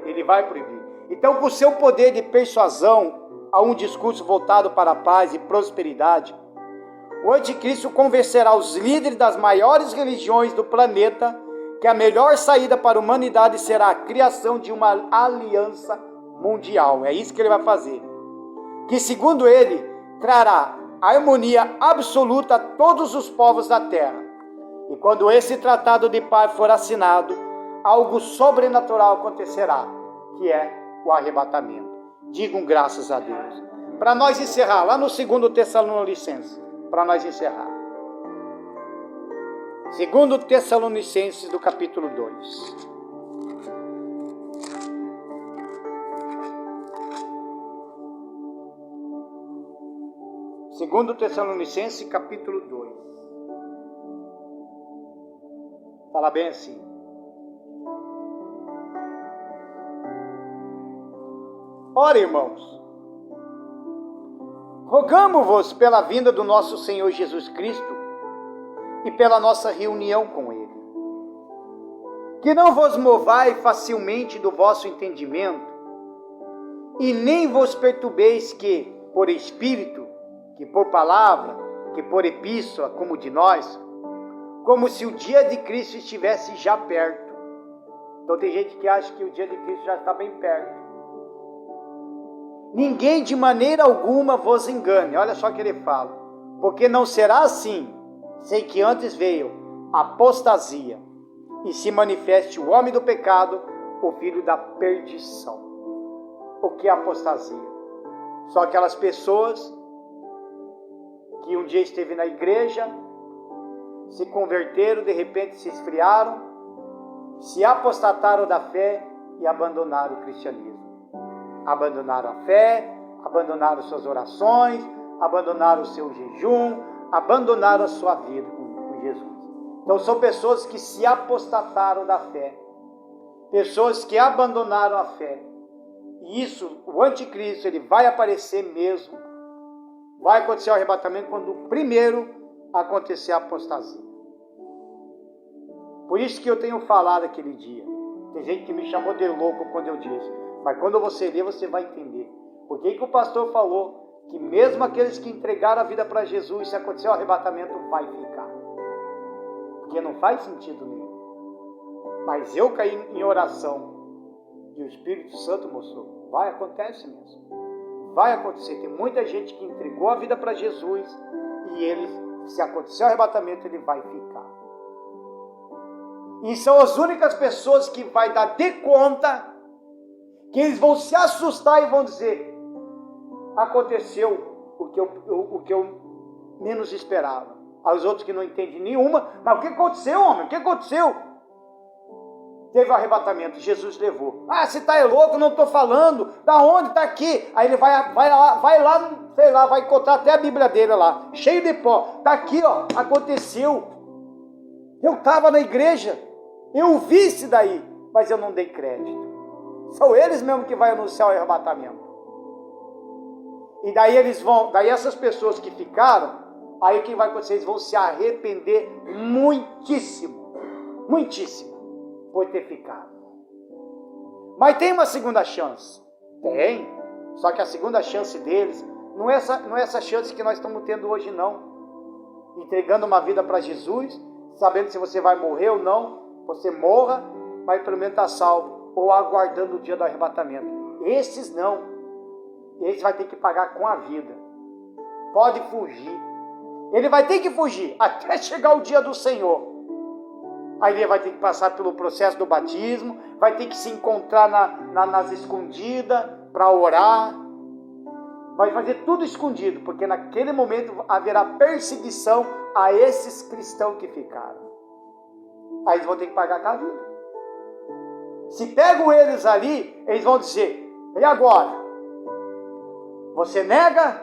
Ele vai proibir. Então, com o seu poder de persuasão a um discurso voltado para a paz e prosperidade, o anticristo convencerá os líderes das maiores religiões do planeta que a melhor saída para a humanidade será a criação de uma aliança mundial. É isso que ele vai fazer. Que, segundo ele, trará harmonia absoluta a todos os povos da terra. E quando esse tratado de paz for assinado, algo sobrenatural acontecerá, que é o arrebatamento. Digam graças a Deus. Para nós encerrar, lá no 2 Tessalonicenses, para nós encerrar. Segundo Tessalonicenses, do capítulo 2. Segundo Tessalonicenses, capítulo 2. Fala bem assim. Ora, irmãos, rogamo-vos pela vinda do nosso Senhor Jesus Cristo e pela nossa reunião com Ele, que não vos movai facilmente do vosso entendimento, e nem vos perturbeis que, por espírito, que por palavra, que por epístola, como de nós, como se o dia de Cristo estivesse já perto. Então tem gente que acha que o dia de Cristo já está bem perto. Ninguém de maneira alguma vos engane. Olha só o que ele fala. Porque não será assim, sem que antes veio a apostasia e se manifeste o homem do pecado, o filho da perdição. O que é apostasia? São aquelas pessoas que um dia esteve na igreja, se converteram, de repente se esfriaram, se apostataram da fé e abandonaram o cristianismo. Abandonaram a fé, abandonaram suas orações, abandonaram o seu jejum, abandonaram a sua vida com Jesus. Então são pessoas que se apostataram da fé, pessoas que abandonaram a fé. E isso, o anticristo, ele vai aparecer mesmo. Vai acontecer o arrebatamento quando primeiro acontecer a apostasia. Por isso que eu tenho falado aquele dia. Tem gente que me chamou de louco quando eu disse. Mas quando você ler, você vai entender. Por que o pastor falou que mesmo aqueles que entregaram a vida para Jesus, se acontecer o arrebatamento, vai ficar? Porque não faz sentido nenhum. Mas eu caí em oração e o Espírito Santo mostrou. Vai, acontece mesmo. Vai acontecer. Tem muita gente que entregou a vida para Jesus e eles, se acontecer o arrebatamento, ele vai ficar. E são as únicas pessoas que vai dar de conta, que eles vão se assustar e vão dizer: aconteceu o que eu menos esperava. Aos outros que não entendem nenhuma: mas o que aconteceu, homem? O que aconteceu? Teve o arrebatamento, Jesus levou. Ah, você está louco? Não estou falando. Da onde? Está aqui. Aí ele vai lá, sei lá, vai encontrar até a Bíblia dele lá, cheio de pó. Está aqui, ó, aconteceu. Eu estava na igreja, eu vi isso daí, mas eu não dei crédito. São eles mesmo que vão anunciar o arrebatamento. E daí essas pessoas que ficaram, aí o que vai acontecer? Eles vão se arrepender muitíssimo, muitíssimo, por ter ficado. Mas tem uma segunda chance? Tem. Só que a segunda chance deles não é essa chance que nós estamos tendo hoje, não. Entregando uma vida para Jesus, sabendo se você vai morrer ou não, você morra, mas pelo menos está salvo. Ou aguardando o dia do arrebatamento. Esses não. Esses vai ter que pagar com a vida. Pode fugir. Ele vai ter que fugir até chegar o dia do Senhor. Aí ele vai ter que passar pelo processo do batismo, vai ter que se encontrar nas escondidas para orar. Vai fazer tudo escondido, porque naquele momento haverá perseguição a esses cristãos que ficaram. Aí eles vão ter que pagar com a vida. Se pegam eles ali, eles vão dizer: e agora? Você nega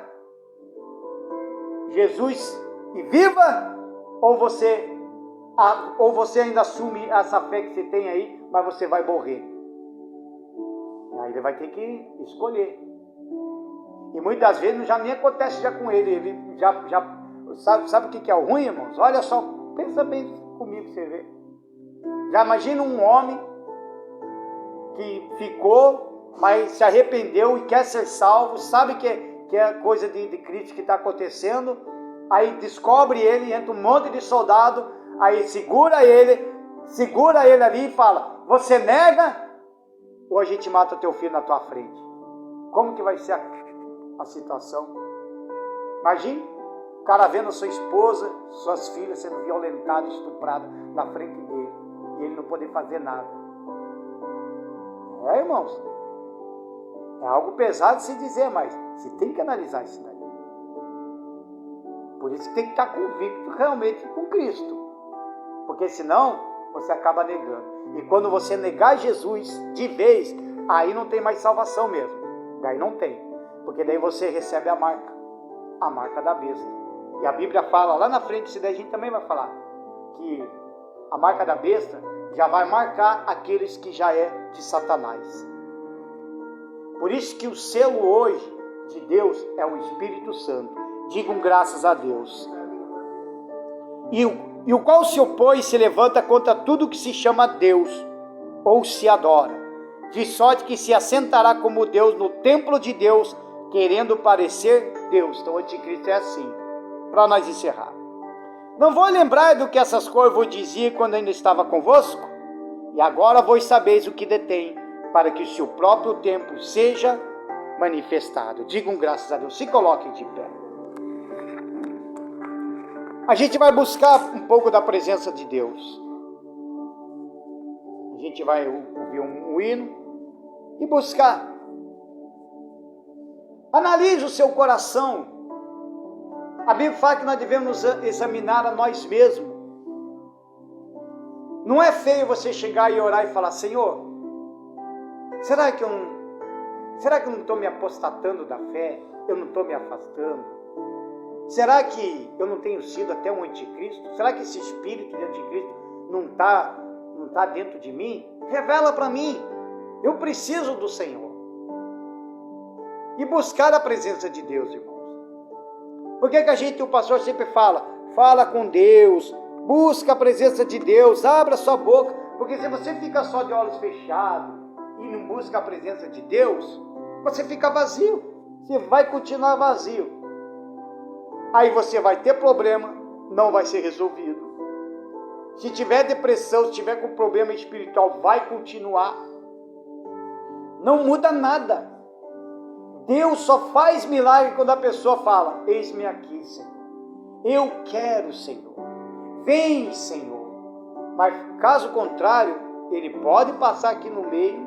Jesus e viva? Ou você ainda assume essa fé que você tem aí, mas você vai morrer? Aí ele vai ter que escolher. E muitas vezes já nem acontece já com ele. Ele sabe o que é o ruim, irmãos? Olha só, pensa bem comigo pra você ver. Já imagina um homem que ficou, mas se arrependeu e quer ser salvo, sabe que é coisa de Cristo que está acontecendo, aí descobre ele, entra um monte de soldado, aí segura ele ali e fala: você nega ou a gente mata teu filho na tua frente? Como que vai ser a situação? Imagine o cara vendo a sua esposa, suas filhas sendo violentadas, estupradas na frente dele, e ele não poder fazer nada. Irmãos, é algo pesado de se dizer, mas você tem que analisar isso daí. Por isso que tem que estar convicto realmente com Cristo. Porque senão você acaba negando. E quando você negar Jesus de vez, aí não tem mais salvação mesmo. Daí não tem. Porque daí você recebe a marca da besta. E a Bíblia fala lá na frente, se daí a gente também vai falar, que a marca da besta já vai marcar aqueles que já é de Satanás. Por isso que o selo hoje de Deus é o Espírito Santo. Digam graças a Deus. E o qual se opõe e se levanta contra tudo que se chama Deus, ou se adora, de sorte que se assentará como Deus no templo de Deus, querendo parecer Deus. Então o anticristo é assim, para nós encerrar. Não vou lembrar do que essas coisas vos dizia quando ainda estava convosco? E agora vós sabeis o que detém, para que o seu próprio tempo seja manifestado. Digam graças a Deus, se coloquem de pé. A gente vai buscar um pouco da presença de Deus. A gente vai ouvir um hino e buscar. Analise o seu coração. A Bíblia fala que nós devemos examinar a nós mesmos. Não é feio você chegar e orar e falar: Senhor, será que eu não estou me apostatando da fé? Eu não estou me afastando? Será que eu não tenho sido até um anticristo? Será que esse espírito de anticristo não está dentro de mim? Revela para mim. Eu preciso do Senhor. E buscar a presença de Deus, irmãos. Por que o pastor sempre fala com Deus, busca a presença de Deus, abra sua boca. Porque se você fica só de olhos fechados e não busca a presença de Deus, você fica vazio. Você vai continuar vazio. Aí você vai ter problema, não vai ser resolvido. Se tiver depressão, se tiver com problema espiritual, vai continuar. Não muda nada. Deus só faz milagre quando a pessoa fala: eis-me aqui, Senhor. Eu quero, Senhor. Vem, Senhor. Mas caso contrário, ele pode passar aqui no meio.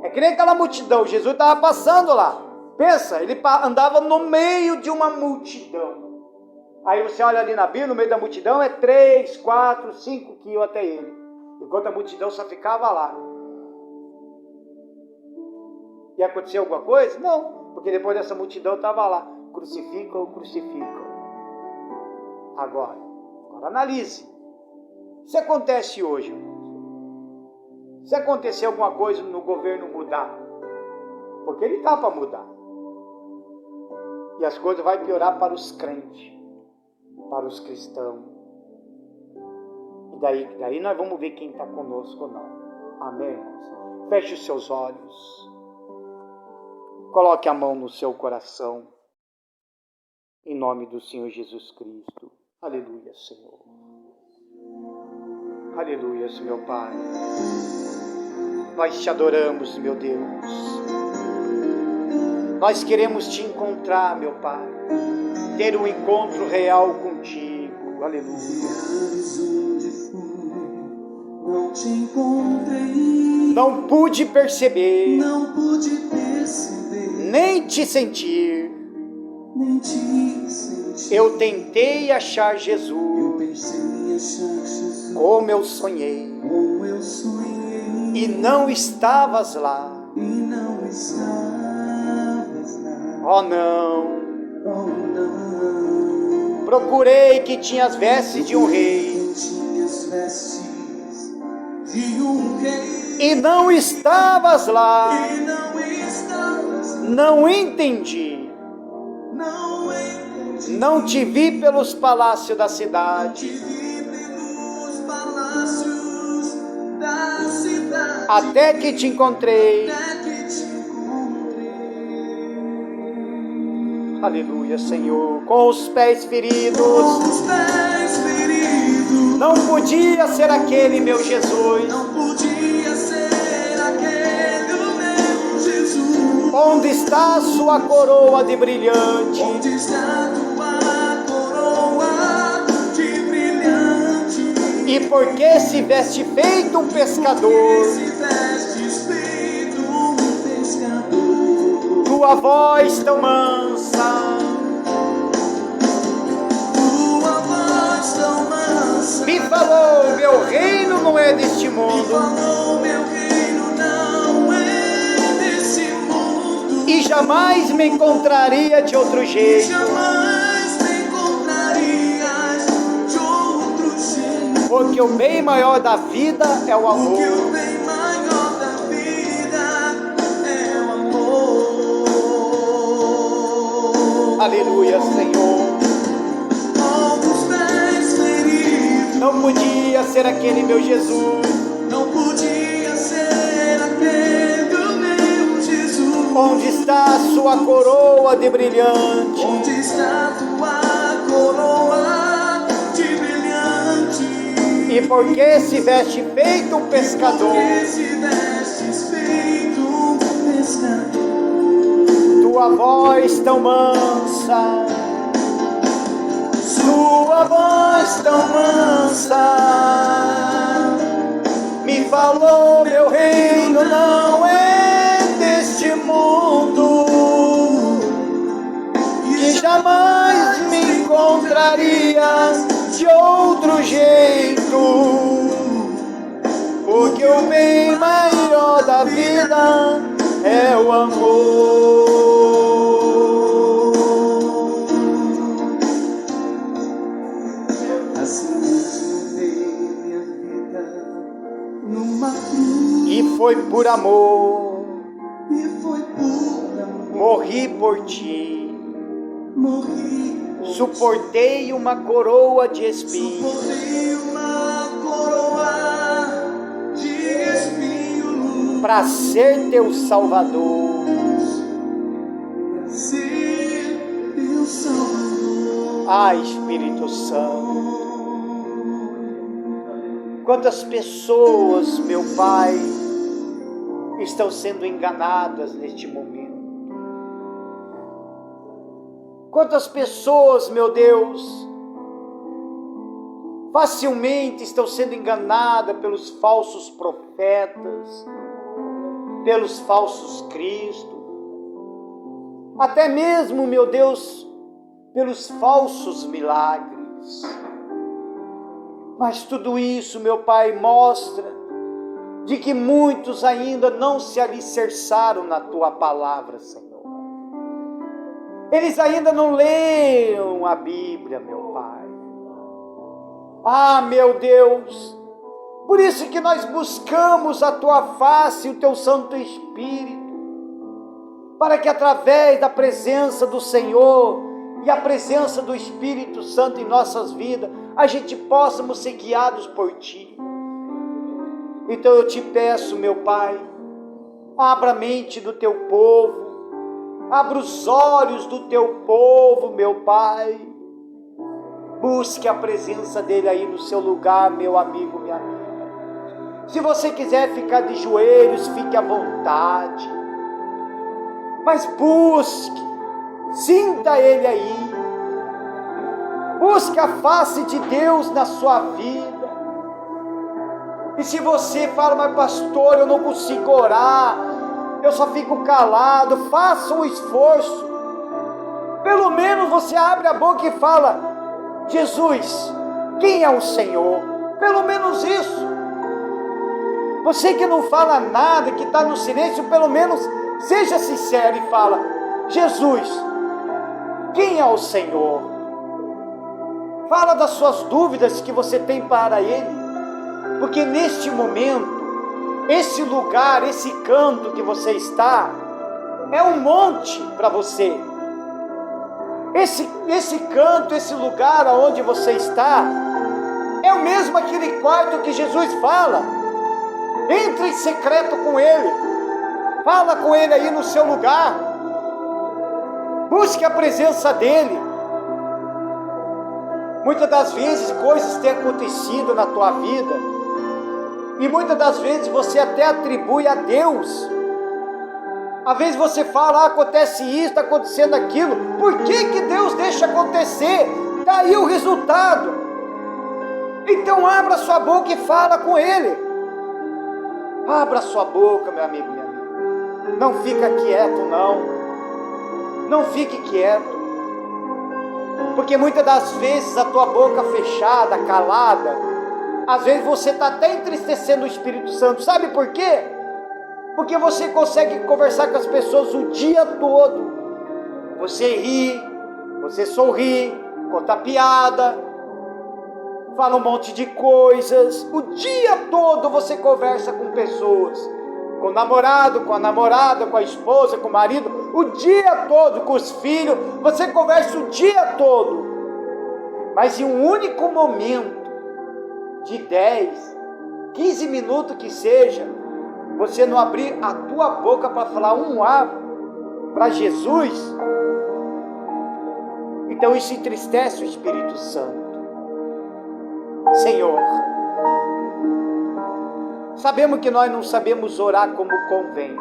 É que nem aquela multidão, Jesus estava passando lá. Pensa, ele andava no meio de uma multidão. Aí você olha ali na Bíblia, no meio da multidão é 3, 4, 5 que iam até ele. Enquanto a multidão só ficava lá. E aconteceu alguma coisa? Não, porque depois dessa multidão estava lá. Crucificam, crucificam. Agora analise. Se acontece hoje, se acontecer alguma coisa no governo mudar, porque ele está para mudar. E as coisas vão piorar para os crentes, para os cristãos. E daí nós vamos ver quem está conosco ou não. Amém, irmãos? Feche os seus olhos. Coloque a mão no seu coração. Em nome do Senhor Jesus Cristo. Aleluia, Senhor. Aleluia, meu Pai. Nós te adoramos, meu Deus. Nós queremos te encontrar, meu Pai. Ter um encontro real contigo. Aleluia. Não te encontrei. Não pude perceber. Não pude perceber. Nem te sentir. Nem te sentir. Eu tentei achar Jesus. Eu pensei em achar Jesus. Como eu sonhei. Como eu sonhei. E não estavas lá. E não estavas lá. Oh não. Oh não. Procurei que tinha as vestes de um rei. Que tinha as vestes de um rei. E não estavas lá. E não estavas lá. Não entendi. Não entendi. Não te vi pelos palácios da cidade. Te vi pelos palácios da cidade. Até que te encontrei. Até que te encontrei. Aleluia, Senhor. Com os pés feridos. Com os pés feridos. Não podia ser aquele meu Jesus. Não podia ser aquele o meu Jesus. Onde está a sua coroa de brilhante? Onde está tua coroa de brilhante? E por que se veste feito um pescador? Se vestes feito um pescador. Tua voz tão mansa. Tua voz tão mansa. Me falou é deste mundo. falou, meu reino não é desse mundo. E jamais me encontraria de outro jeito. Jamais me encontrarias de outro jeito. Porque o bem maior da vida é o amor. Porque o bem maior da vida é o amor. Aleluia, Senhor. Aos pés feridos, Não podia ser aquele meu Jesus, não podia ser aquele o meu Jesus. onde está a sua coroa de brilhante. Onde está tua coroa de brilhante? E porque se veste feito um pescador, Porque se vestes feito um pescador. tua voz tão mansa, tua voz tão mansa, me falou, meu reino não é deste mundo, que jamais me encontraria de outro jeito, porque o bem maior da vida é o amor. Assim eu dei minha vida numa cruz. E foi por amor, E foi por amor. morri por ti, Morri. suportei uma coroa de espinhos, Suportei uma coroa de espinhos. para ser teu salvador. Pra ser teu salvador. Ah, Espírito Santo, quantas pessoas, meu Pai, estão sendo enganadas neste momento. Quantas pessoas, meu Deus, facilmente estão sendo enganadas pelos falsos profetas, pelos falsos cristos, até mesmo, meu Deus, pelos falsos milagres. Mas tudo isso, meu Pai, mostra de que muitos ainda não se alicerçaram na Tua palavra, Senhor. Eles ainda não leram a Bíblia, meu Pai. Ah, meu Deus, por isso que nós buscamos a Tua face e o Teu Santo Espírito, para que através da presença do Senhor e a presença do Espírito Santo em nossas vidas, a gente possamos ser guiados por Ti. Então eu te peço, meu Pai, abra a mente do Teu povo, abra os olhos do Teu povo, meu Pai. Busque a presença dEle aí no seu lugar, meu amigo, minha amiga. Se você quiser ficar de joelhos, fique à vontade. Mas busque, sinta Ele aí. Busque a face de Deus na sua vida. E se você fala, mas pastor, eu não consigo orar, eu só fico calado, faça um esforço. Pelo menos você abre a boca e fala: Jesus, quem é o Senhor? Pelo menos isso. Você que não fala nada, que está no silêncio, pelo menos seja sincero e fala: Jesus, quem é o Senhor? Fala das suas dúvidas que você tem para Ele. Porque neste momento, esse lugar, esse canto que você está, é um monte para você. Esse canto, esse lugar onde você está, é o mesmo aquele quarto que Jesus fala. Entre em secreto com Ele. Fala com Ele aí no seu lugar. Busque a presença dEle. Muitas das vezes coisas têm acontecido na tua vida. E muitas das vezes você até atribui a Deus. Às vezes você fala, acontece isso, está acontecendo aquilo. Por que que Deus deixa acontecer? Daí o resultado. Então abra sua boca e fala com Ele. Abra sua boca, meu amigo, minha amiga. Não fica quieto, não. Não fique quieto. Porque muitas das vezes a tua boca fechada, calada, Às vezes você está até entristecendo o Espírito Santo. Sabe por quê? Porque você consegue conversar com as pessoas o dia todo. Você ri, você sorri, conta piada, fala um monte de coisas. O dia todo você conversa com pessoas. Com o namorado, com a namorada, com a esposa, com o marido. O dia todo, com os filhos. Você conversa o dia todo. Mas em um único momento, de 10, 15 minutos que seja, você não abrir a tua boca para falar um A para Jesus, então isso entristece o Espírito Santo. Senhor, sabemos que nós não sabemos orar como convém,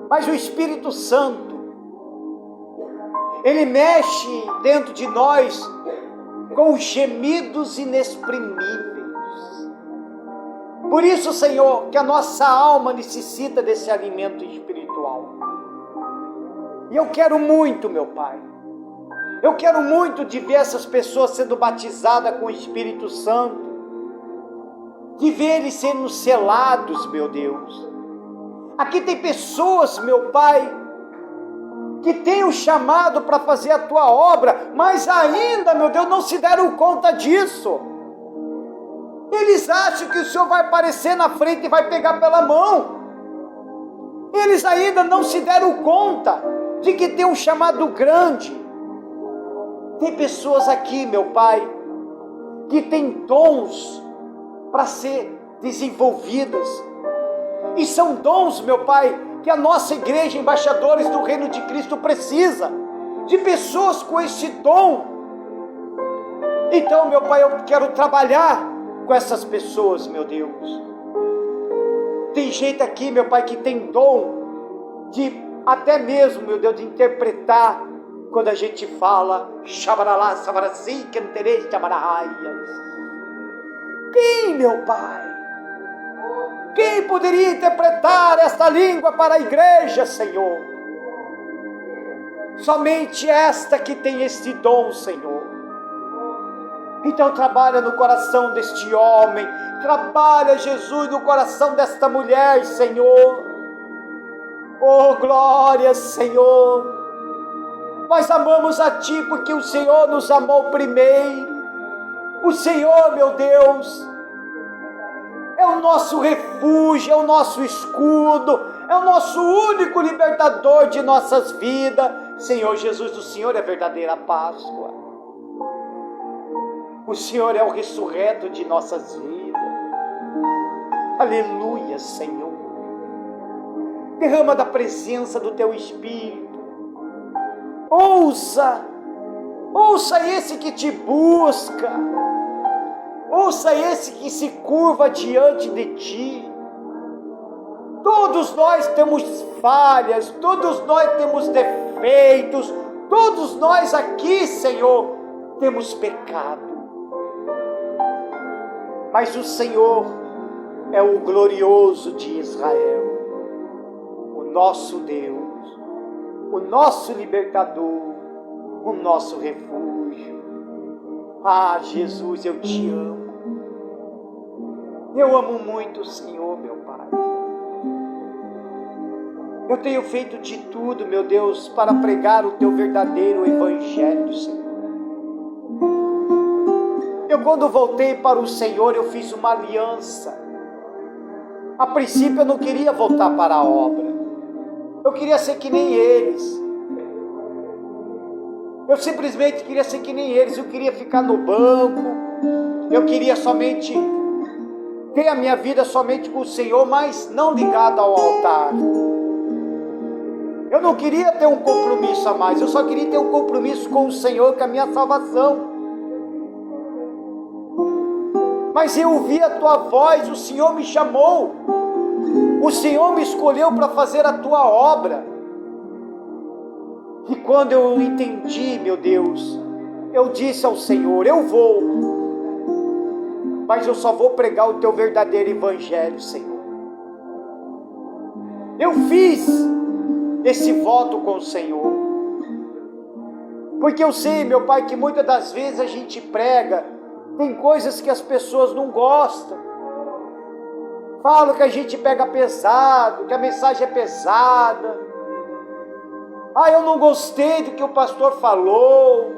mas o Espírito Santo, Ele mexe dentro de nós com gemidos inexprimíveis. Por isso, Senhor, que a nossa alma necessita desse alimento espiritual. E eu quero muito, meu Pai, eu quero muito de ver essas pessoas sendo batizadas com o Espírito Santo, de ver eles sendo selados, meu Deus. Aqui tem pessoas, meu Pai, que tem o chamado para fazer a tua obra, mas ainda, meu Deus, não se deram conta disso. Eles acham que o Senhor vai aparecer na frente e vai pegar pela mão. Eles ainda não se deram conta de que tem um chamado grande. Tem pessoas aqui, meu Pai, que tem dons para ser desenvolvidas. E são dons, meu Pai, que a nossa igreja, embaixadores do reino de Cristo, precisa de pessoas com esse dom. Então, meu Pai, eu quero trabalhar com essas pessoas, meu Deus. Tem gente aqui, meu Pai, que tem dom de até mesmo, meu Deus, de interpretar quando a gente fala Shabaralá, Sabarasi, Canterei, Chabarahaias. Quem, meu Pai? Quem poderia interpretar esta língua para a igreja, Senhor? Somente esta que tem este dom, Senhor. Então trabalha no coração deste homem, trabalha, Jesus, no coração desta mulher, Senhor. Oh, glória, Senhor. Nós amamos a Ti porque o Senhor nos amou primeiro. O Senhor, meu Deus, é o nosso refúgio, é o nosso escudo, é o nosso único libertador de nossas vidas. Senhor Jesus, o Senhor é a verdadeira Páscoa. O Senhor é o ressurreto de nossas vidas. Aleluia, Senhor. Derrama da presença do Teu Espírito. Ouça esse que te busca. Ouça esse que se curva diante de Ti. Todos nós temos falhas, todos nós temos defeitos, todos nós aqui, Senhor, temos pecado. Mas o Senhor é o glorioso de Israel, o nosso Deus, o nosso libertador, o nosso refúgio. Ah, Jesus, eu te amo. Eu amo muito o Senhor, meu Pai. Eu tenho feito de tudo, meu Deus, para pregar o Teu verdadeiro Evangelho, Senhor. Eu, quando voltei para o Senhor, eu fiz uma aliança. A princípio eu não queria voltar para a obra. Eu queria ser que nem eles. Eu simplesmente queria ser que nem eles. Eu queria ficar no banco. Eu queria somente ter a minha vida somente com o Senhor, mas não ligado ao altar. Eu não queria ter um compromisso a mais. Eu só queria ter um compromisso com o Senhor, com a minha salvação. Mas eu ouvi a Tua voz, o Senhor me chamou, o Senhor me escolheu para fazer a Tua obra. E quando eu entendi, meu Deus, eu disse ao Senhor, eu vou, mas eu só vou pregar o Teu verdadeiro Evangelho, Senhor. Eu fiz esse voto com o Senhor, porque eu sei, meu Pai, que muitas das vezes a gente prega Tem coisas que as pessoas não gostam. Falam que a gente pega pesado, que a mensagem é pesada. Eu não gostei do que o pastor falou.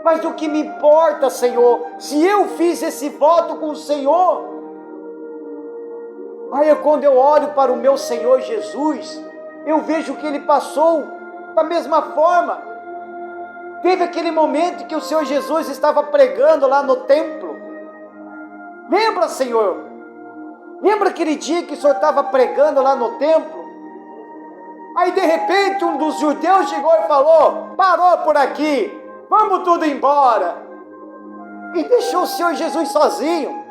Mas o que me importa, Senhor, se eu fiz esse voto com o Senhor, quando eu olho para o meu Senhor Jesus, eu vejo que Ele passou da mesma forma. Teve aquele momento que o Senhor Jesus estava pregando lá no templo. Lembra, Senhor? Lembra aquele dia que o Senhor estava pregando lá no templo? Aí de repente um dos judeus chegou e falou: parou por aqui, vamos tudo embora. E deixou o Senhor Jesus sozinho.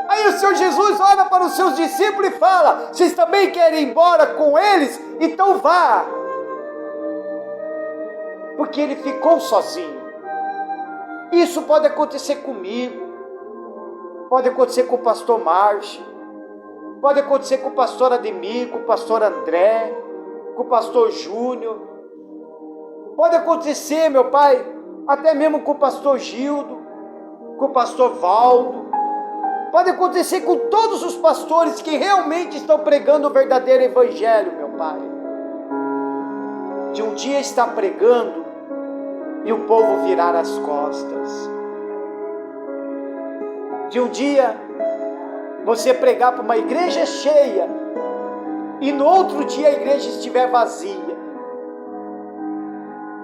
Aí o Senhor Jesus olha para os seus discípulos e fala: vocês também querem ir embora com eles? Então vá. Porque ele ficou sozinho. Isso pode acontecer comigo, pode acontecer com o pastor Márcio, pode acontecer com o pastor Ademir, com o pastor André, com o pastor Júnior, pode acontecer, meu Pai, até mesmo com o pastor Gildo, com o pastor Valdo, pode acontecer com todos os pastores que realmente estão pregando o verdadeiro evangelho, meu Pai. De um dia estar pregando e o povo virar as costas. De um dia você pregar para uma igreja cheia e no outro dia a igreja estiver vazia.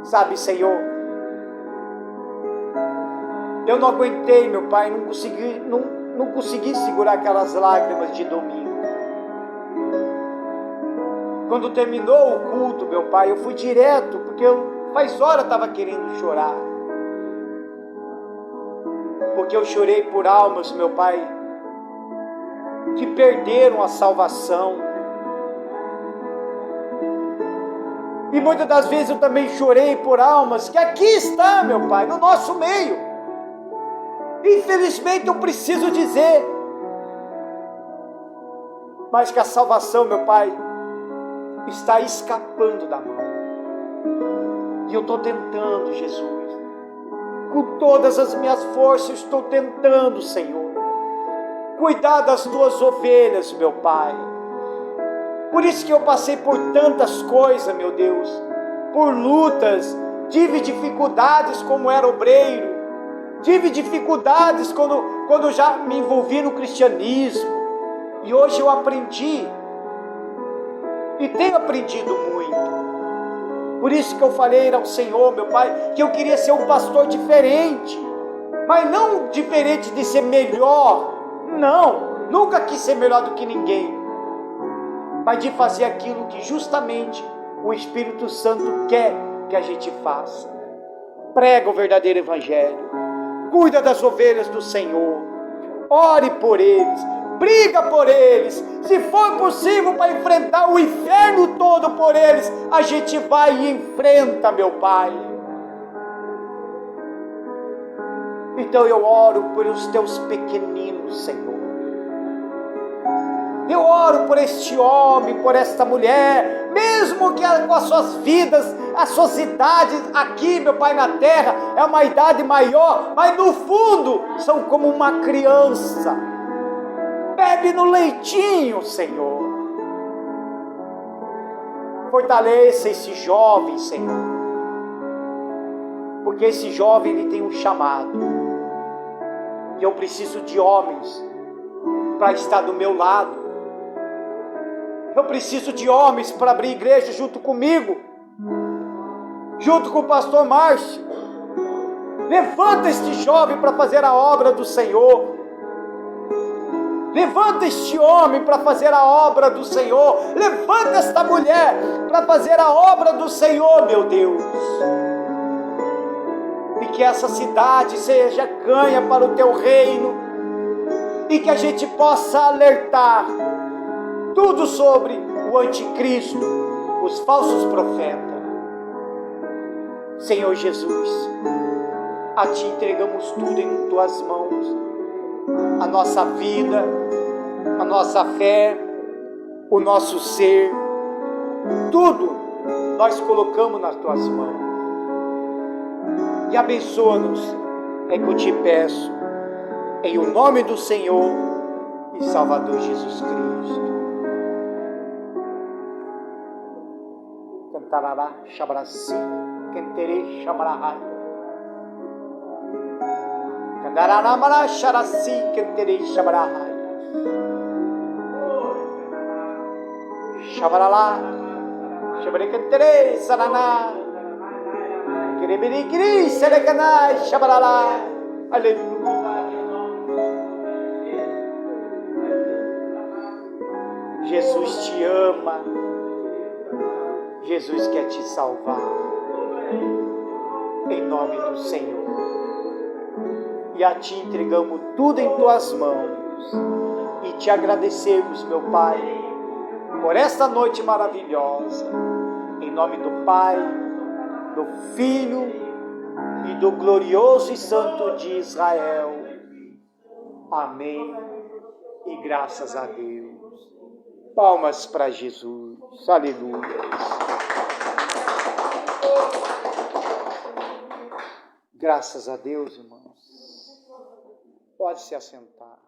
Sabe, Senhor, eu não aguentei, meu Pai, não consegui segurar aquelas lágrimas de domingo. Quando terminou o culto, meu Pai, eu fui direto, porque faz hora eu estava querendo chorar. Porque eu chorei por almas, meu Pai, que perderam a salvação. E muitas das vezes eu também chorei por almas que aqui está, meu Pai, no nosso meio. Infelizmente eu preciso dizer, mas que a salvação, meu Pai, está escapando da mão. E eu estou tentando, Jesus, com todas as minhas forças, eu estou tentando, Senhor, cuidar das tuas ovelhas, meu Pai. Por isso que eu passei por tantas coisas, meu Deus, por lutas, tive dificuldades como era obreiro, tive dificuldades quando já me envolvi no cristianismo, e hoje eu aprendi, e tenho aprendido muito. Por isso que eu falei ao Senhor, meu Pai, que eu queria ser um pastor diferente, mas não diferente de ser melhor, não, nunca quis ser melhor do que ninguém, mas de fazer aquilo que justamente o Espírito Santo quer que a gente faça. Prega o verdadeiro evangelho, cuida das ovelhas do Senhor, ore por eles, briga por eles, se for possível para enfrentar o inferno todo por eles, a gente vai e enfrenta, meu Pai. Então eu oro pelos teus pequeninos, Senhor. Eu oro por este homem, por esta mulher, mesmo que com as suas vidas, as suas idades aqui, meu Pai, na terra, é uma idade maior, mas no fundo são como uma criança. Bebe no leitinho, Senhor. Fortaleça esse jovem, Senhor, porque esse jovem ele tem um chamado, e eu preciso de homens para estar do meu lado. Eu preciso de homens para abrir igreja junto comigo, junto com o pastor Márcio. Levanta este jovem para fazer a obra do Senhor. Levanta este homem para fazer a obra do Senhor. Levanta esta mulher para fazer a obra do Senhor, meu Deus. E que essa cidade seja ganha para o teu reino. E que a gente possa alertar tudo sobre o anticristo, os falsos profetas. Senhor Jesus, a Ti entregamos tudo em Tuas mãos. A nossa vida, a nossa fé, o nosso ser, tudo nós colocamos nas Tuas mãos. e abençoa-nos. É que eu te peço, em o nome do Senhor e Salvador Jesus Cristo. Cantarará, chabrasi, canterei, chabrahai. Cantarará, mará, charasi, canterei, chabrahai. Chabralá, chabrei, canterei, saraná. Quiribiri, serecanai, chabralá. Aleluia. Jesus te ama. Jesus quer te salvar. Em nome do Senhor. E a ti entregamos tudo em tuas mãos. E te agradecemos, meu Pai, por esta noite maravilhosa. Em nome do Pai, do Filho e do glorioso e santo de Israel. Amém. E graças a Deus. Palmas para Jesus. Aleluia. Graças a Deus, irmãos. Pode se assentar.